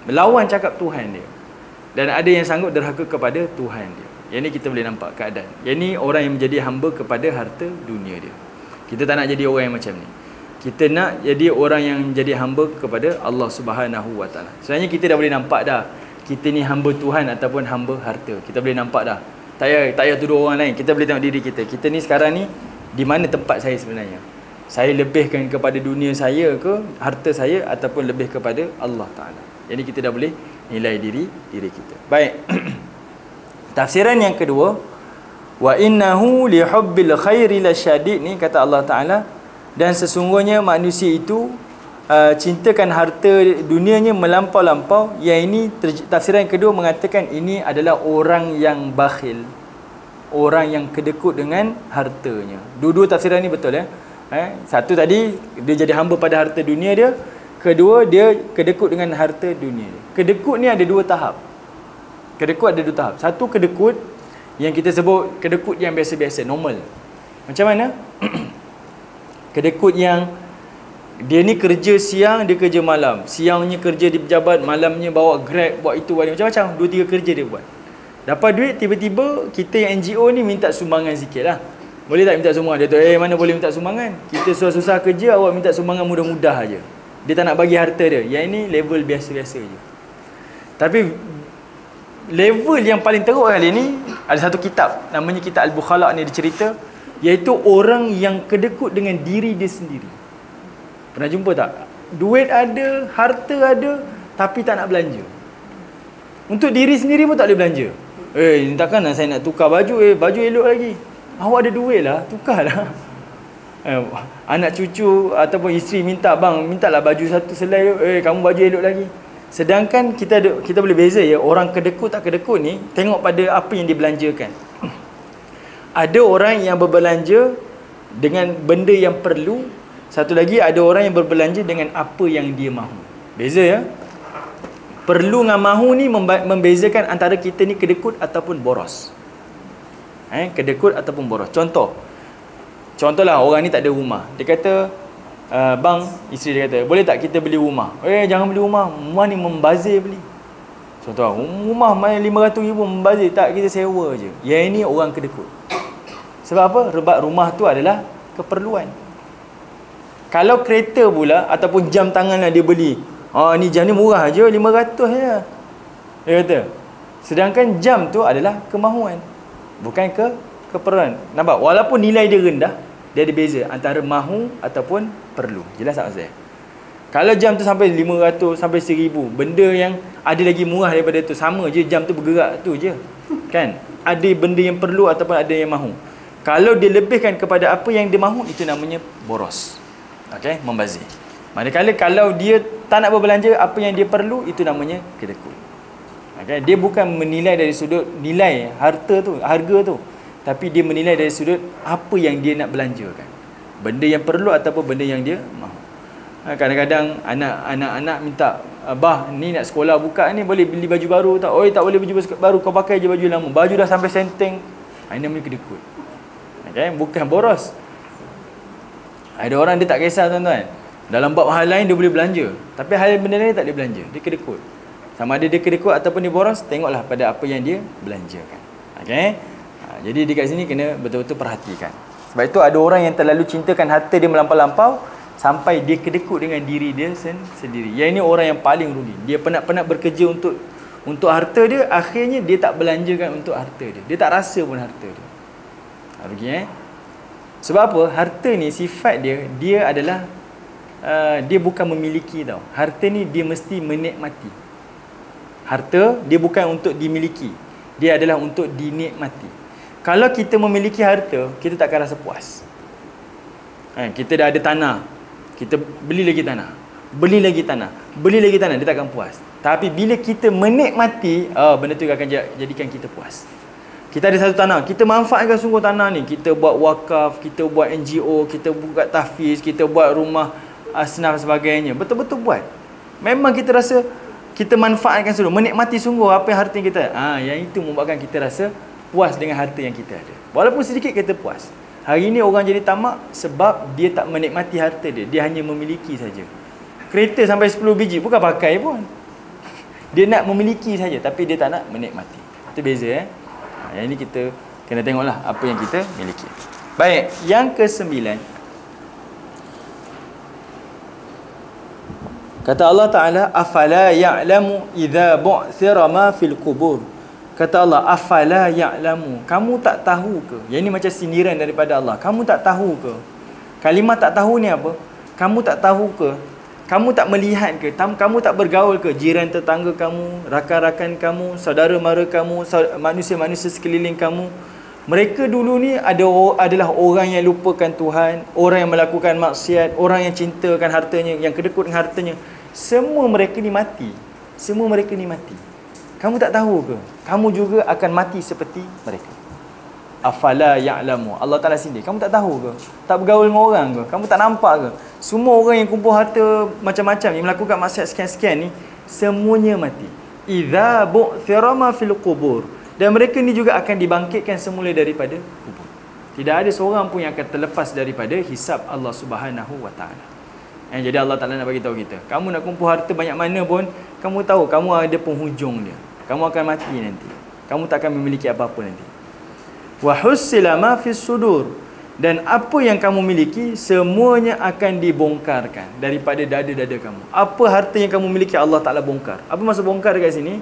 melawan cakap Tuhan dia. Dan ada yang sanggup derhaka kepada Tuhan dia. Yang ni kita boleh nampak keadaan. Yang ni orang yang menjadi hamba kepada harta dunia dia. Kita tak nak jadi orang yang macam ni. Kita nak jadi orang yang jadi hamba kepada Allah Subhanahu Wa Taala. Sebenarnya kita dah boleh nampak dah, kita ni hamba Tuhan ataupun hamba harta. Kita boleh nampak dah. Tak payah tuduh orang lain. Kita boleh tengok diri kita. Kita ni sekarang ni di mana tempat saya sebenarnya? Saya lebihkan kepada dunia saya ke harta saya, ataupun lebih kepada Allah Ta'ala? Jadi kita dah boleh nilai diri kita. Baik. Tafsiran yang kedua, wa innahu li hubbil khairi lasyadid, ni kata Allah Ta'ala, dan sesungguhnya manusia itu cintakan harta dunianya melampau-lampau. Yang ini tafsiran yang kedua mengatakan ini adalah orang yang bakhil, orang yang kedekut dengan hartanya. Dua-dua tafsiran ni betul Satu tadi dia jadi hamba pada harta dunia dia, kedua dia kedekut dengan harta dunia dia. Kedekut ni ada dua tahap. Kedekut ada dua tahap. Satu kedekut yang kita sebut kedekut yang biasa-biasa, normal. Macam mana? Kedekut yang dia ni kerja siang, dia kerja malam. Siangnya kerja di pejabat, malamnya bawa Grab, buat itu, buat macam-macam. 2-3 kerja dia buat. Dapat duit, tiba-tiba kita yang NGO ni minta sumbangan sikit lah. Boleh tak minta sumbangan? Dia tu, mana boleh minta sumbangan? Kita susah-susah kerja, awak minta sumbangan mudah-mudah aja. Dia tak nak bagi harta dia. Yang ini level biasa-biasa je. Tapi level yang paling teruk kali ni, ada satu kitab, namanya kitab Al-Bukhala ni, dia cerita iaitu orang yang kedekut dengan diri dia sendiri. Pernah jumpa tak? Duit ada, harta ada, tapi tak nak belanja. Untuk diri sendiri pun tak boleh belanja. Takkan saya nak tukar baju, baju elok lagi. Awak ada duit lah, tukarlah. Anak cucu ataupun isteri mintalah baju satu selai, kamu baju elok lagi. Sedangkan kita boleh beza ya, orang kedekut tak kedekut ni tengok pada apa yang dia belanjakan. Ada orang yang berbelanja dengan benda yang perlu. Satu lagi, ada orang yang berbelanja dengan apa yang dia mahu. Beza ya. Perlu dengan mahu ni membezakan antara kita ni kedekut ataupun boros. Kedekut ataupun boros. Contohlah orang ni tak ada rumah. Dia kata, bang, isteri dia kata, boleh tak kita beli rumah? Jangan beli rumah. Rumah ni membazir beli. Contoh, rumah main 500 ribu membazir. Tak, kita sewa je. Yang ini orang kedekut. Sebab apa? Sebab rumah tu adalah keperluan. Kalau kereta pula ataupun jam tangan lah dia beli. Ni jam ni murah je, 500 je. Dia kata. Sedangkan jam tu adalah kemahuan. Bukan keperluan. Nampak? Walaupun nilai dia rendah, dia ada beza antara mahu ataupun perlu. Jelas tak maksud saya? Kalau jam tu sampai 500, sampai 1000, benda yang ada lagi murah daripada tu, sama je jam tu bergerak tu je. Kan? Ada benda yang perlu ataupun ada yang mahu. Kalau dia lebihkan kepada apa yang dia mahu, itu namanya boros. Okey, membazir. Manakala kalau dia tak nak berbelanja apa yang dia perlu, itu namanya kedekut. Okey, dia bukan menilai dari sudut nilai harta tu, tapi dia menilai dari sudut apa yang dia nak belanjakan. Benda yang perlu ataupun benda yang dia mahu. Kadang-kadang anak-anak minta, "Bah, ni nak sekolah buka ni, boleh beli baju baru tak?" Tak boleh baju baru, kau pakai je baju lama. Baju dah sampai senteng. Ini namanya kedekut. Bukan boros. Ada orang dia tak kisah tuan-tuan. Dalam bab hal lain dia boleh belanja, tapi hal benda lain tak boleh belanja. Dia kedekut. Sama ada dia kedekut ataupun dia boros, tengoklah pada apa yang dia belanjakan. Jadi dekat sini kena betul-betul perhatikan. Sebab itu ada orang yang terlalu cintakan harta dia melampau-lampau sampai dia kedekut dengan diri dia sendiri. Yang ini orang yang paling rugi. Dia penat-penat bekerja untuk harta dia, akhirnya dia tak belanjakan untuk harta dia. Dia tak rasa pun harta dia. Rugi Sebab apa? Harta ni sifat dia adalah dia bukan memiliki tau. Harta ni dia mesti menikmati. Harta dia bukan untuk dimiliki. Dia adalah untuk dinikmati. Kalau kita memiliki harta, kita takkan rasa puas. Kita dah ada tanah, kita beli lagi tanah, beli lagi tanah, dia takkan puas. Tapi bila kita menikmati, benda tu akan jadikan kita puas. Kita ada satu tanah, kita manfaatkan sungguh tanah ni. Kita buat wakaf, kita buat NGO, kita buat tahfiz, kita buat rumah asnaf sebagainya. Betul-betul buat. Memang kita rasa kita manfaatkan sungguh, menikmati sungguh apa yang harta kita. Yang itu membuatkan kita rasa puas dengan harta yang kita ada. Walaupun sedikit kita puas. Hari ini orang jadi tamak sebab dia tak menikmati harta dia. Dia hanya memiliki saja. Kereta sampai 10 biji bukan pakai pun. Dia nak memiliki saja tapi dia tak nak menikmati. Itu beza Yang ini kita kena tengoklah apa yang kita miliki. Baik, yang ke-9. Kata Allah Ta'ala, afala ya'lamu idza bu'thira ma fil qubur. Kata Allah, afala ya'lamu. Kamu tak tahu ke? Yang ini macam sindiran daripada Allah. Kamu tak tahu ke? Kalimah tak tahu ni apa? Kamu tak tahu ke? Kamu tak melihat ke? Kamu tak bergaul ke? Jiran tetangga kamu, rakan-rakan kamu, saudara mara kamu, manusia-manusia sekeliling kamu. Mereka dulu ni adalah orang yang lupakan Tuhan, orang yang melakukan maksiat, orang yang cintakan hartanya, yang kedekut dengan hartanya. Semua mereka ni mati. Semua mereka ni mati. Kamu tak tahu ke? Kamu juga akan mati seperti mereka. Afala ya'lamu. Allah Ta'ala sindir. Kamu tak tahu ke? Tak bergaul dengan orang ke? Kamu tak nampak ke? Semua orang yang kumpul harta macam-macam, yang melakukan maksiat sekian-sekian ni, semuanya mati. Idza bu'thira ma fil qubur. Dan mereka ni juga akan dibangkitkan semula daripada kubur. Tidak ada seorang pun yang akan terlepas daripada hisab Allah Subhanahu wa Ta'ala. Jadi Allah Ta'ala nak bagi tahu kita, kamu nak kumpul harta banyak mana pun, kamu tahu kamu ada penghujung dia. Kamu akan mati nanti. Kamu tak akan memiliki apa-apa nanti. Wa hussila ma fis sudur. Dan apa yang kamu miliki semuanya akan dibongkarkan daripada dada-dada kamu. Apa harta yang kamu miliki Allah Ta'ala bongkar. Apa maksud bongkar dekat sini?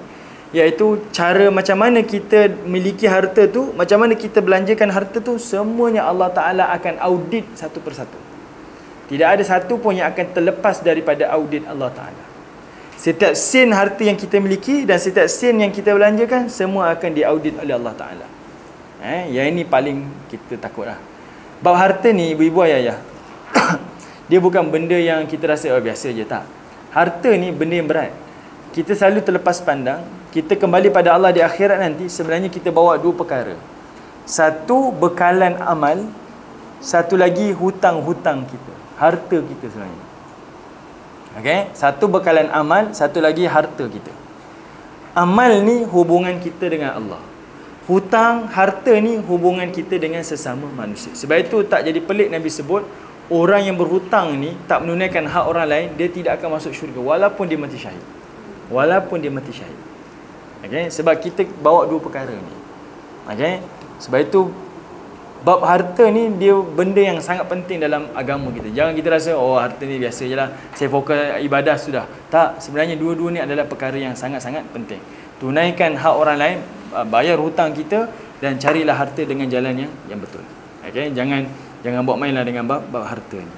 iaitu cara macam mana kita miliki harta tu, macam mana kita belanjakan harta tu, semuanya Allah Ta'ala akan audit satu persatu. Tidak ada satu pun yang akan terlepas daripada audit Allah Ta'ala. Setiap sen harta yang kita miliki dan setiap sen yang kita belanjakan, semua akan diaudit oleh Allah Ta'ala. Yang ini paling kita takutlah. Bab harta ni, ibu-ibu ayah-ayah, dia bukan benda yang kita rasa biasa je, tak. Harta ni benda yang berat. Kita selalu terlepas pandang. Kita kembali pada Allah di akhirat nanti, sebenarnya kita bawa dua perkara. Satu, bekalan amal. Satu lagi, hutang-hutang kita, harta kita sebenarnya. Okay? Satu bekalan amal, satu lagi harta kita. Amal ni hubungan kita dengan Allah. Hutang, harta ni hubungan kita dengan sesama manusia. Sebab itu tak jadi pelik Nabi sebut, orang yang berhutang ni tak menunaikan hak orang lain, dia tidak akan masuk syurga walaupun dia mati syahid. Walaupun dia mati syahid. Okay? Sebab kita bawa dua perkara ni. Okay? Sebab itu bab harta ni dia benda yang sangat penting dalam agama kita. Jangan kita rasa harta ni biasa je lah, saya fokus ibadah sudah. Tak, sebenarnya dua-dua ni adalah perkara yang sangat-sangat penting. Tunaikan hak orang lain, bayar hutang kita, dan carilah harta dengan jalan yang betul. Okay? Jangan buat mainlah dengan bab harta ni.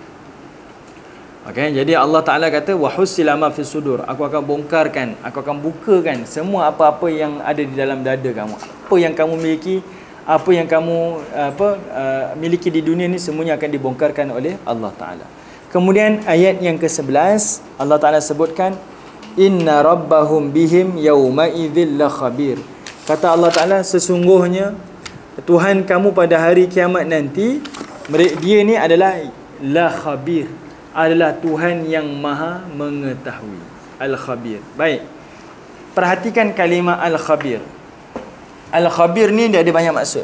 Okay, jadi Allah Ta'ala kata wahusila ma fis sudur, aku akan bongkarkan, aku akan bukakan semua apa-apa yang ada di dalam dada kamu. Apa yang kamu miliki, apa yang kamu miliki di dunia ni, semuanya akan dibongkarkan oleh Allah Ta'ala. Kemudian ayat yang ke-11 Allah Ta'ala sebutkan inna rabbahum bihim yawma idzil la khabir. Kata Allah Ta'ala, sesungguhnya Tuhan kamu pada hari kiamat nanti, dia ni adalah la khabir, adalah Tuhan yang maha mengetahui. Al-Khabir. Baik. Perhatikan kalimah Al-Khabir. Al-Khabir ni dia ada banyak maksud.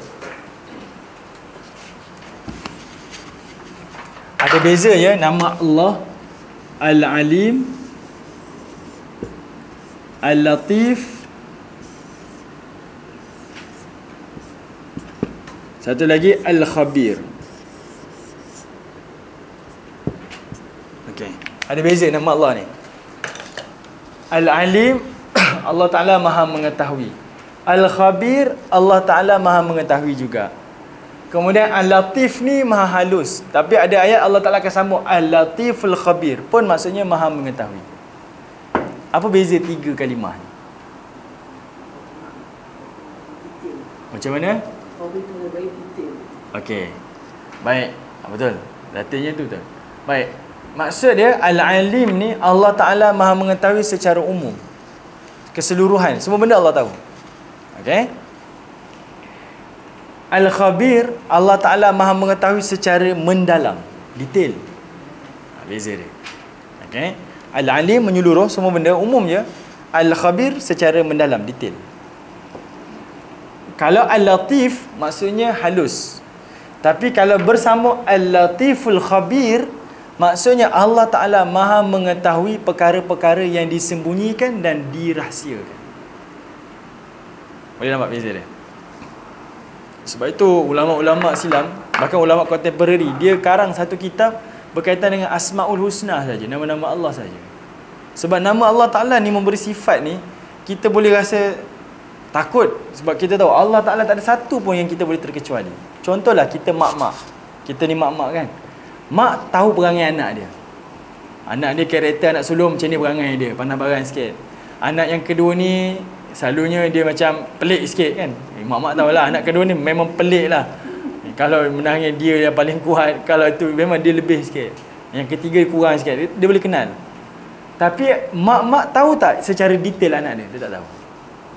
Ada beza ya, nama Allah Al-Alim, Al-Latif, satu lagi Al-Khabir. Ada beza nama Allah ni. Al-Alim, Allah Ta'ala maha mengetahui. Al-Khabir, Allah Ta'ala maha mengetahui juga. Kemudian Al-Latif ni maha halus. Tapi ada ayat Allah Ta'ala akan sambung Al-Latiful Khabir, pun maksudnya maha mengetahui. Apa beza tiga kalimah ni? Macam mana? Okey. Baik. Betul. Latihnya tu betul. Baik. Maksud dia Al-Alim ni Allah Ta'ala maha mengetahui secara umum, keseluruhan, semua benda Allah tahu. Okay? Al-Khabir, Allah Ta'ala maha mengetahui secara mendalam, detail. Beza dia. Okay? Al-Alim menyeluruh, semua benda umum je. Al-Khabir secara mendalam, detail. Kalau Al-Latif maksudnya halus. Tapi kalau bersama Al-Latiful Khabir, maksudnya Allah Ta'ala maha mengetahui perkara-perkara yang disembunyikan dan dirahsiakan. Boleh nampak beza dia? Sebab itu ulama-ulama silam, bahkan ulama contemporary, dia karang satu kitab berkaitan dengan Asma'ul Husna saja, nama-nama Allah saja. Sebab nama Allah Ta'ala ni memberi sifat ni, kita boleh rasa takut. Sebab kita tahu Allah Ta'ala tak ada satu pun yang kita boleh terkecuali. Contohlah kita mak-mak. Kita ni mak-mak kan. Mak tahu perangai anak dia. Anak dia karakter anak sulung macam ni perangai dia, pandai barang sikit. Anak yang kedua ni selalunya dia macam pelik sikit kan. Mak-mak tahulah anak kedua ni memang pelik lah. Kalau menangis dia yang paling kuat, kalau itu memang dia lebih sikit. Yang ketiga kurang sikit, dia boleh kenal. Tapi mak-mak tahu tak secara detail anak dia? Dia tak tahu.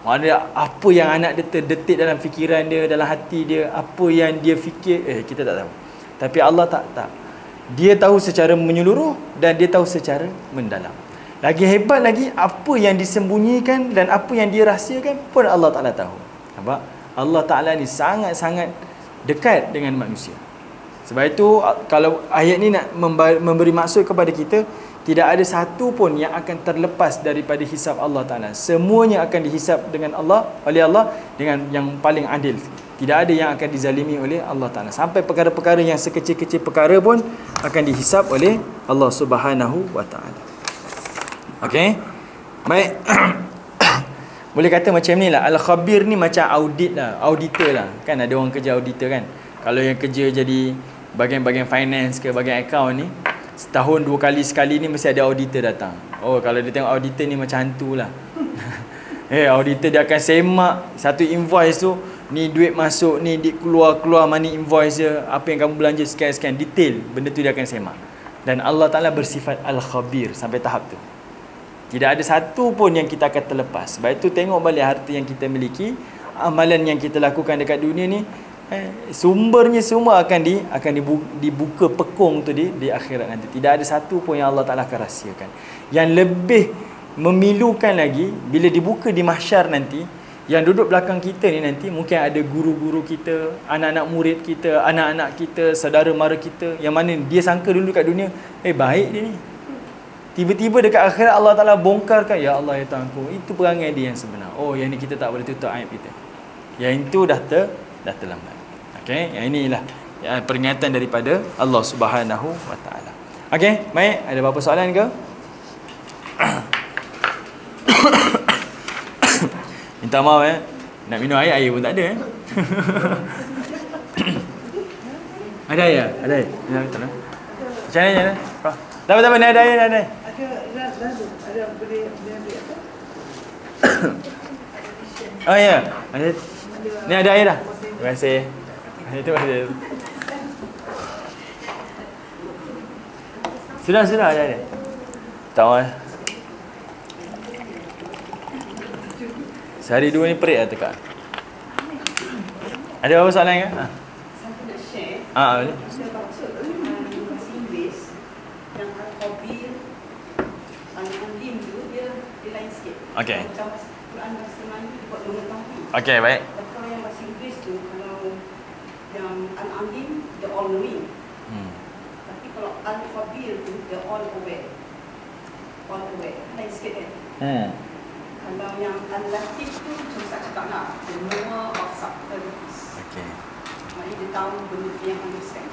Maksudnya apa yang anak dia terdetik dalam fikiran dia, dalam hati dia, apa yang dia fikir, kita tak tahu. Tapi Allah tak. Dia tahu secara menyeluruh dan dia tahu secara mendalam. Lagi hebat lagi, apa yang disembunyikan dan apa yang dirahsiakan pun Allah Ta'ala tahu. Nampak? Allah Ta'ala ni sangat-sangat dekat dengan manusia. Sebab itu kalau ayat ni nak memberi maksud kepada kita, tidak ada satu pun yang akan terlepas daripada hisab Allah Ta'ala. Semuanya akan dihisab dengan Allah, oleh Allah, dengan yang paling adil. Tidak ada yang akan dizalimi oleh Allah Ta'ala. Sampai perkara-perkara yang sekecil-kecil perkara pun akan dihisab oleh Allah Subhanahu wa Ta'ala. Okey? Baik. Boleh kata macam ni lah, al-khabir ni macam audit lah, auditor lah. Kan ada orang kerja auditor kan. Kalau yang kerja jadi bahagian-bagian finance ke bahagian account ni, setahun 2 kali sekali ni mesti ada auditor datang. Oh, kalau dia tengok auditor ni macam hantu lah. Auditor dia akan semak satu invoice tu, ni duit masuk, ni duit keluar money invoice dia, apa yang kamu belanja sekian-sekian, detail benda tu dia akan semak. Dan Allah Ta'ala bersifat al-khabir sampai tahap tu. Tidak ada satu pun yang kita akan terlepas. Sebab itu tengok balik harta yang kita miliki, amalan yang kita lakukan dekat dunia ni, sumbernya semua akan dibuka pekung tu di akhirat nanti. Tidak ada satu pun yang Allah Ta'ala akan rahsiakan. Yang lebih memilukan lagi, bila dibuka di mahsyar nanti, yang duduk belakang kita ni nanti mungkin ada guru-guru kita, anak-anak murid kita, anak-anak kita, saudara mara kita, yang mana dia sangka dulu kat dunia baik dia ni, tiba-tiba dekat akhirat Allah Ta'ala bongkarkan, ya Allah ya Tuhanku, itu perangai dia yang sebenar. Oh, yang ni kita tak boleh tutup aib kita. Yang itu dah terlambat. Okey, yang inilah peringatan daripada Allah Subhanahu Wa Ta'ala. Okey, baik, ada apa-apa soalan ke? Minta maaf nak minum air pun tak ada Ada air? Ada air? Macam mana? Tak apa, ni ada air, ada air. Ada boleh ambil apa? Oh ya, ni ada air dah. Terima kasih. Itu ada. Sudah ada. Tahu sehari 2 ni perik lah tekak. Ada apa soalan ke? Saya nak share. Boleh. Saya baca bahasa Inggeris yang al-khabir, al-alim tu dia lain sikit. Okey. Macam Quran bahasa Melayu dia buat mengetahui. Okey, baik. Tapi kalau yang bahasa Inggeris tu, kalau yang al-alim dia all knowing. Tapi kalau al-khabir tu dia all aware. All aware. Lain sikit kan? Kalau yang al-latif tu macam saya cakap lah, the knower of subtleties. Okey. Maknanya dia tahu benda yang understand.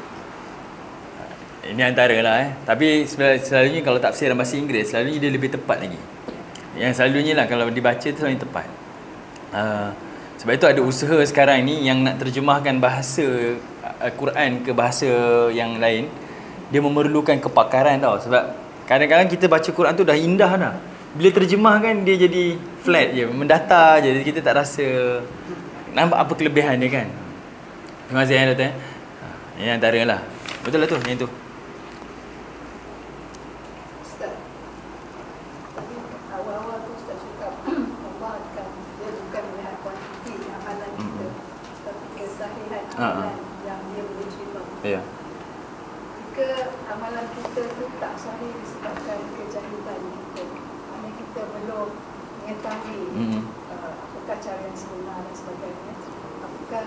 Ini antara lah Tapi selalunya kalau tafsir dalam bahasa Inggeris, selalunya dia lebih tepat lagi. Yang selalunya lah kalau dibaca tu selalunya tepat. Sebab itu ada usaha sekarang ni yang nak terjemahkan bahasa Quran ke bahasa yang lain. Dia memerlukan kepakaran tau. Sebab kadang-kadang kita baca Quran tu dah indah dah, bila terjemahkan dia jadi flat je, mendatar je. Jadi kita tak rasa nampak apa kelebihan dia kan. Terima kasih Doktor. Ini antara lah. Betul lah tu, yang tu. Ustaz, awal-awal tu Ustaz cakap Allah akan, dia bukan melihat kuantiti amalan kita, tapi kesahihan amalan yang dia boleh terima. Ya. Jika amalan kita tu tak sahih disebabkan kejahilan kita, maknanya kita belum mengetahui apakah cara yang sebenar dan sebagainya, apakah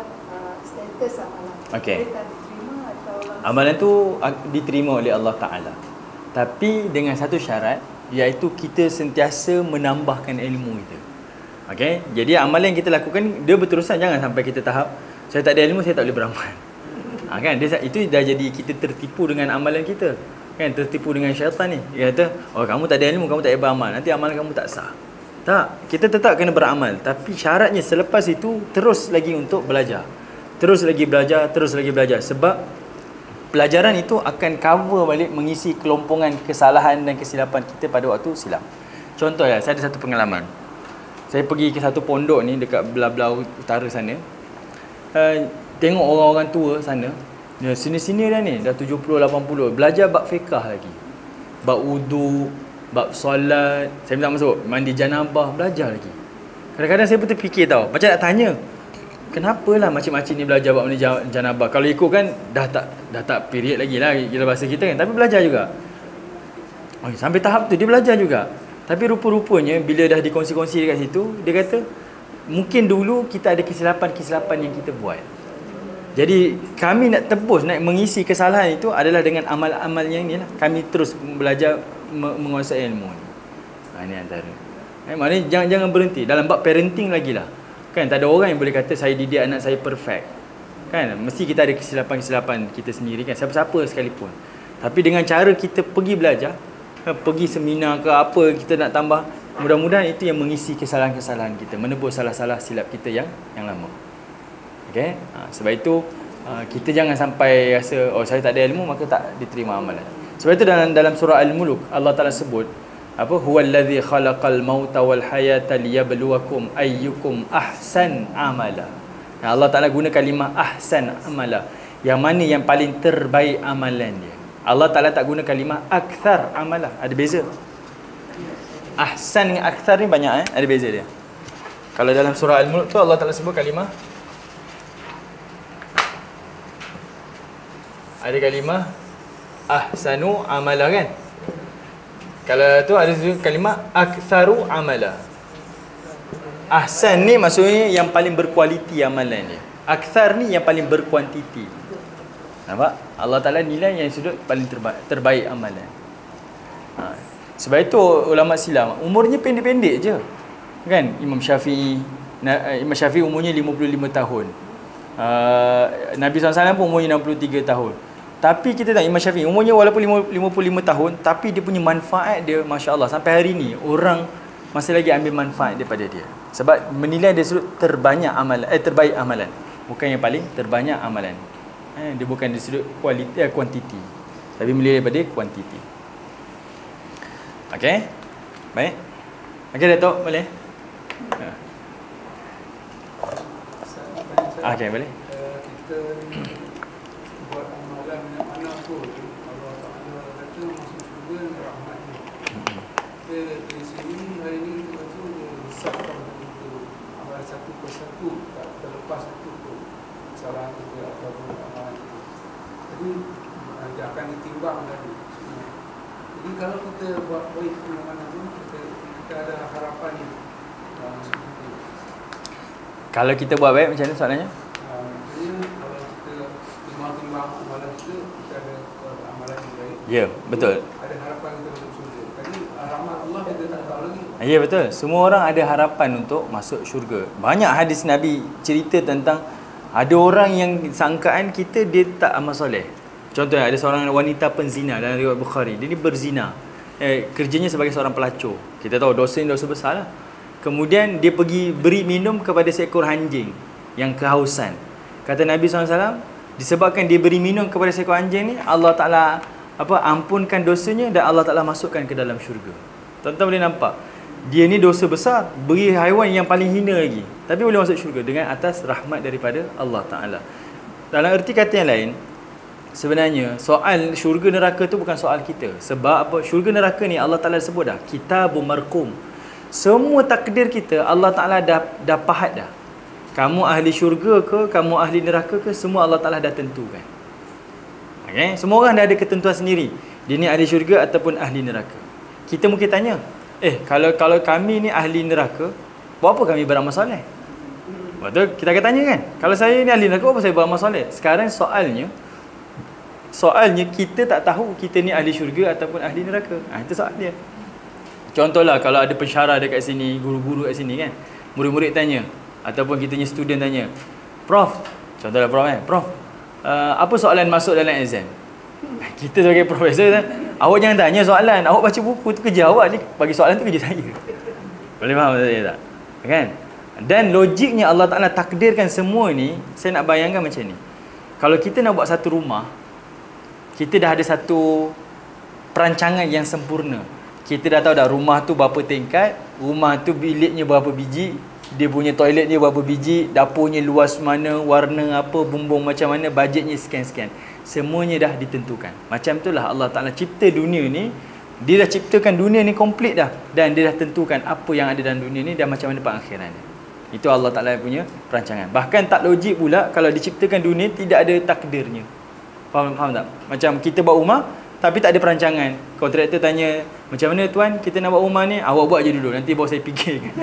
status amalan Okey. kita diterima atau Amalan tu diterima oleh Allah Ta'ala, tapi dengan satu syarat, iaitu kita sentiasa menambahkan ilmu kita. Okey, jadi amalan yang kita lakukan dia berterusan. Jangan sampai kita tahap saya tak ada ilmu, saya tak boleh beramal. Kan itu dah jadi kita tertipu dengan amalan kita. Kan tertipu dengan syaitan ni. Dia kata, "Oh, kamu tak ada ilmu, kamu tak boleh beramal. Nanti amalan kamu tak sah." Tak, kita tetap kena beramal, tapi syaratnya selepas itu terus lagi untuk belajar. Terus lagi belajar sebab pelajaran itu akan cover balik, mengisi kelompongan kesalahan dan kesilapan kita pada waktu silap. Contoh ya, saya ada satu pengalaman. Saya pergi ke satu pondok ni dekat belah-belah utara sana. Tengok orang-orang tua sana. Ya, sini-sini dah ni, dah 70 80, belajar bab fiqah lagi. Bab wudu, bab solat. Saya minta masuk mandi janabah, belajar lagi. Kadang-kadang saya pun terfikir tau, macam nak tanya, kenapalah makcik-makcik ni belajar bab mandi janabah? Kalau ikut kan dah tak period lagi lah gila bahasa kita kan, tapi belajar juga. Oh, sampai tahap tu dia belajar juga. Tapi rupa-rupanya bila dah dikongsi-kongsi dekat situ, dia kata mungkin dulu kita ada kesilapan-kesilapan yang kita buat. Jadi kami nak tebus, nak mengisi kesalahan itu adalah dengan amal-amal yang ni lah. Kami terus belajar menguasai ilmu ni. Ini antara. Maknanya jangan berhenti. Dalam bab parenting lagi lah. Kan tak ada orang yang boleh kata saya didik anak saya perfect. Kan mesti kita ada kesilapan-kesilapan kita sendiri kan. Siapa-siapa sekalipun. Tapi dengan cara kita pergi belajar, pergi seminar ke apa kita nak tambah, Mudah-mudahan itu yang mengisi kesalahan-kesalahan kita, menebus salah-salah silap kita yang lama. Okey? Sebab itu kita jangan sampai rasa saya tak ada ilmu maka tak diterima amalan. Sebab itu dalam surah Al-Mulk Allah Taala sebut apa, huwallazi khalaqal mauta wal hayata liyabluwakum ayyukum ahsan amala. Allah Taala guna kalimah ahsan amala, yang mana yang paling terbaik amalan dia. Allah Taala tak guna kalimah akthar amala. Ada beza. Ahsan dengan akthar ni banyak ada beza dia. Kalau dalam surah Al-Mulk tu Allah Taala sebut kalimah, ada kalimah ahsanu amala kan. Kalau tu ada kalimah aktsaru amala. Ahsan ni maksudnya yang paling berkualiti amalan dia. Aktsar ni yang paling berkuantiti. Nampak? Allah Taala nilai yang sudut paling terbaik amalan. Sebab itu ulama silam umurnya pendek-pendek je. Kan? Imam Syafi'i umurnya 55 tahun. Nabi SAW pun umurnya 63 tahun. Tapi kita tengok Imam Syafi'i umurnya walaupun 55 tahun, tapi dia punya manfaat dia Masya Allah. Sampai hari ni orang masih lagi ambil manfaat daripada dia. Sebab menilai dia sudut terbaik amalan. Bukan yang paling terbanyak amalan. Dia bukan dari sudut kuantiti, tapi menilai daripada kuantiti. Okey? Baik. Okey Datuk, boleh? Okey, boleh. Kita buat amalan yang mana pun Allah Ta'ala kata masuk syurga rahmatnya. Dari sini hari ini kita kata dia besarkan kita amalan satu persatu, tak terlepas satu pun kesalahan kita ataupun amalan kita. Jadi dia akan ditimbang tadi. Jadi kalau kita buat baik ke mana pun kita ada harapan ni masuk syurga. Kalau kita buat baik macam mana soalannya? Maksudnya kalau kita timbang-timbang amalan kita ada amalan yang baik. Ya, betul. Ada harapan kita masuk syurga. Tadi rahmat Allah kita tak tahu lagi. Ya, betul. Semua orang ada harapan untuk masuk syurga. Banyak hadis Nabi cerita tentang ada orang yang sangkaan kita dia tak amal soleh. Contohnya ada seorang wanita penzina dalam riwayat Bukhari. Dia ni berzina. Kerjanya sebagai seorang pelacur. Kita tahu dosa ni dosa besar lah. Kemudian dia pergi beri minum kepada seekor anjing yang kehausan. Kata Nabi SAW, disebabkan dia beri minum kepada seekor anjing ni, Allah Ta'ala ampunkan dosanya dan Allah Ta'ala masukkan ke dalam syurga. Tuan-tuan boleh nampak, dia ni dosa besar, beri haiwan yang paling hina lagi, tapi boleh masuk syurga dengan atas rahmat daripada Allah Ta'ala. Dalam erti kata yang lain, sebenarnya soal syurga neraka tu bukan soal kita. Sebab apa? Syurga neraka ni Allah Ta'ala sebut dah, kitabun marqum. Semua takdir kita Allah Ta'ala dah pahat dah. Kamu ahli syurga ke, kamu ahli neraka ke, semua Allah Ta'ala dah tentukan. Okay? Semua orang dah ada ketentuan sendiri. Dia ni ahli syurga ataupun ahli neraka. Kita mungkin tanya, kalau kami ni ahli neraka, buat apa kami beramal soleh? Betul? Kita akan tanya kan? Kalau saya ni ahli neraka, apa saya beramal soleh? Sekarang soalnya kita tak tahu kita ni ahli syurga ataupun ahli neraka. Itu soal dia. Contohlah kalau ada pensyarah dekat sini, guru-guru kat sini kan, murid-murid tanya ataupun kita punya student tanya, Prof, contohlah Prof, apa soalan masuk dalam exam? Kita sebagai profesor, awak jangan tanya soalan, awak baca buku tu kerja awak ni, bagi soalan tu kerja saya. Boleh faham saya tak? Kan? Dan logiknya Allah Ta'ala takdirkan semua ni, saya nak bayangkan macam ni. Kalau kita nak buat satu rumah, kita dah ada satu perancangan yang sempurna. Kita dah tahu dah rumah tu berapa tingkat, rumah tu biliknya berapa biji, dia punya toiletnya berapa biji, dapurnya luas mana, warna apa, bumbung macam mana, bajetnya sekian-sekian. Semuanya dah ditentukan. Macam itulah Allah Ta'ala cipta dunia ni, dia dah ciptakan dunia ni komplit dah, dan dia dah tentukan apa yang ada dalam dunia ni dan macam mana pengakhirannya. Itu Allah Ta'ala punya perancangan. Bahkan tak logik pula kalau diciptakan dunia tidak ada takdirnya. Faham tak? Macam kita buat rumah tapi tak ada perancangan. Kontraktor tanya, macam mana tuan kita nak buat rumah ni? Awak buat je dulu, nanti bawa saya fikirkan.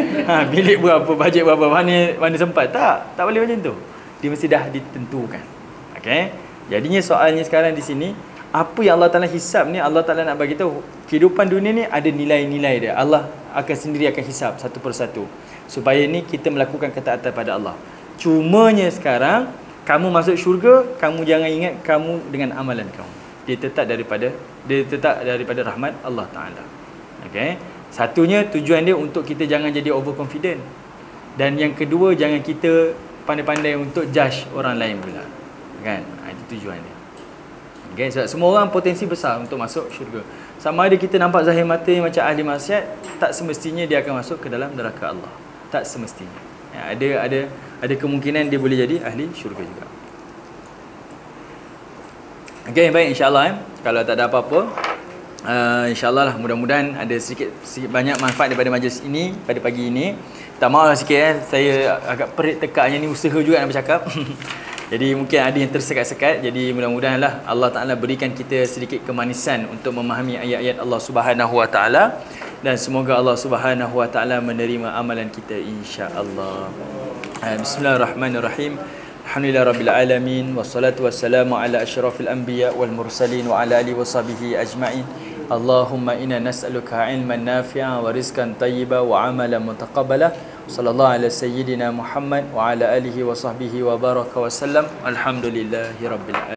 Bilik berapa, bajet berapa, mana sempat. Tak boleh macam tu. Dia mesti dah ditentukan. Okey. Jadinya soalnya sekarang di sini, apa yang Allah Ta'ala hisap ni, Allah Ta'ala nak bagi tahu kehidupan dunia ni ada nilai-nilai dia. Allah sendiri akan hisap satu persatu. Supaya ni kita melakukan ketaatan pada Allah. Cumanya sekarang kamu masuk syurga, kamu jangan ingat kamu dengan amalan kamu. Dia tetap daripada rahmat Allah Ta'ala. Okay? Satunya tujuan dia untuk kita jangan jadi overconfident. Dan yang kedua, jangan kita pandai-pandai untuk judge orang lain pula. Kan? Itu tujuan dia. Okay? Sebab semua orang potensi besar untuk masuk syurga. Sama ada kita nampak zahir mata macam ahli maksiat, tak semestinya dia akan masuk ke dalam neraka Allah. Tak semestinya. Ada kemungkinan dia boleh jadi ahli syurga juga. Okey, baik, insya-Allah kalau tak ada apa-apa, insya-Allah lah, mudah-mudahan ada sedikit banyak manfaat daripada majlis ini pada pagi ini. Tak maaf sikit saya agak perit tekaknya ni, usaha juga nak bercakap. Jadi mungkin ada yang tersekat-sekat. Jadi mudah-mudahanlah Allah Ta'ala berikan kita sedikit kemanisan untuk memahami ayat-ayat Allah Subhanahu Wa Ta'ala. Dan semoga Allah Subhanahu Wa Ta'ala menerima amalan kita, insya-Allah. Bismillahirrahmanirrahim. Alhamdulillah Rabbil Alamin. Wassalatu wassalamu ala ashrafil anbiya wal mursalin wa ala alihi wa sahbihi ajma'in. Allahumma inna nas'aluka ilman nafi'a wa rizqan tayyiba wa amalan mutaqabbala. Sallallahu ala sayyidina Muhammad wa ala alihi wa sahbihi wa baraka wa sallam. Alhamdulillahi Rabbil Alamin.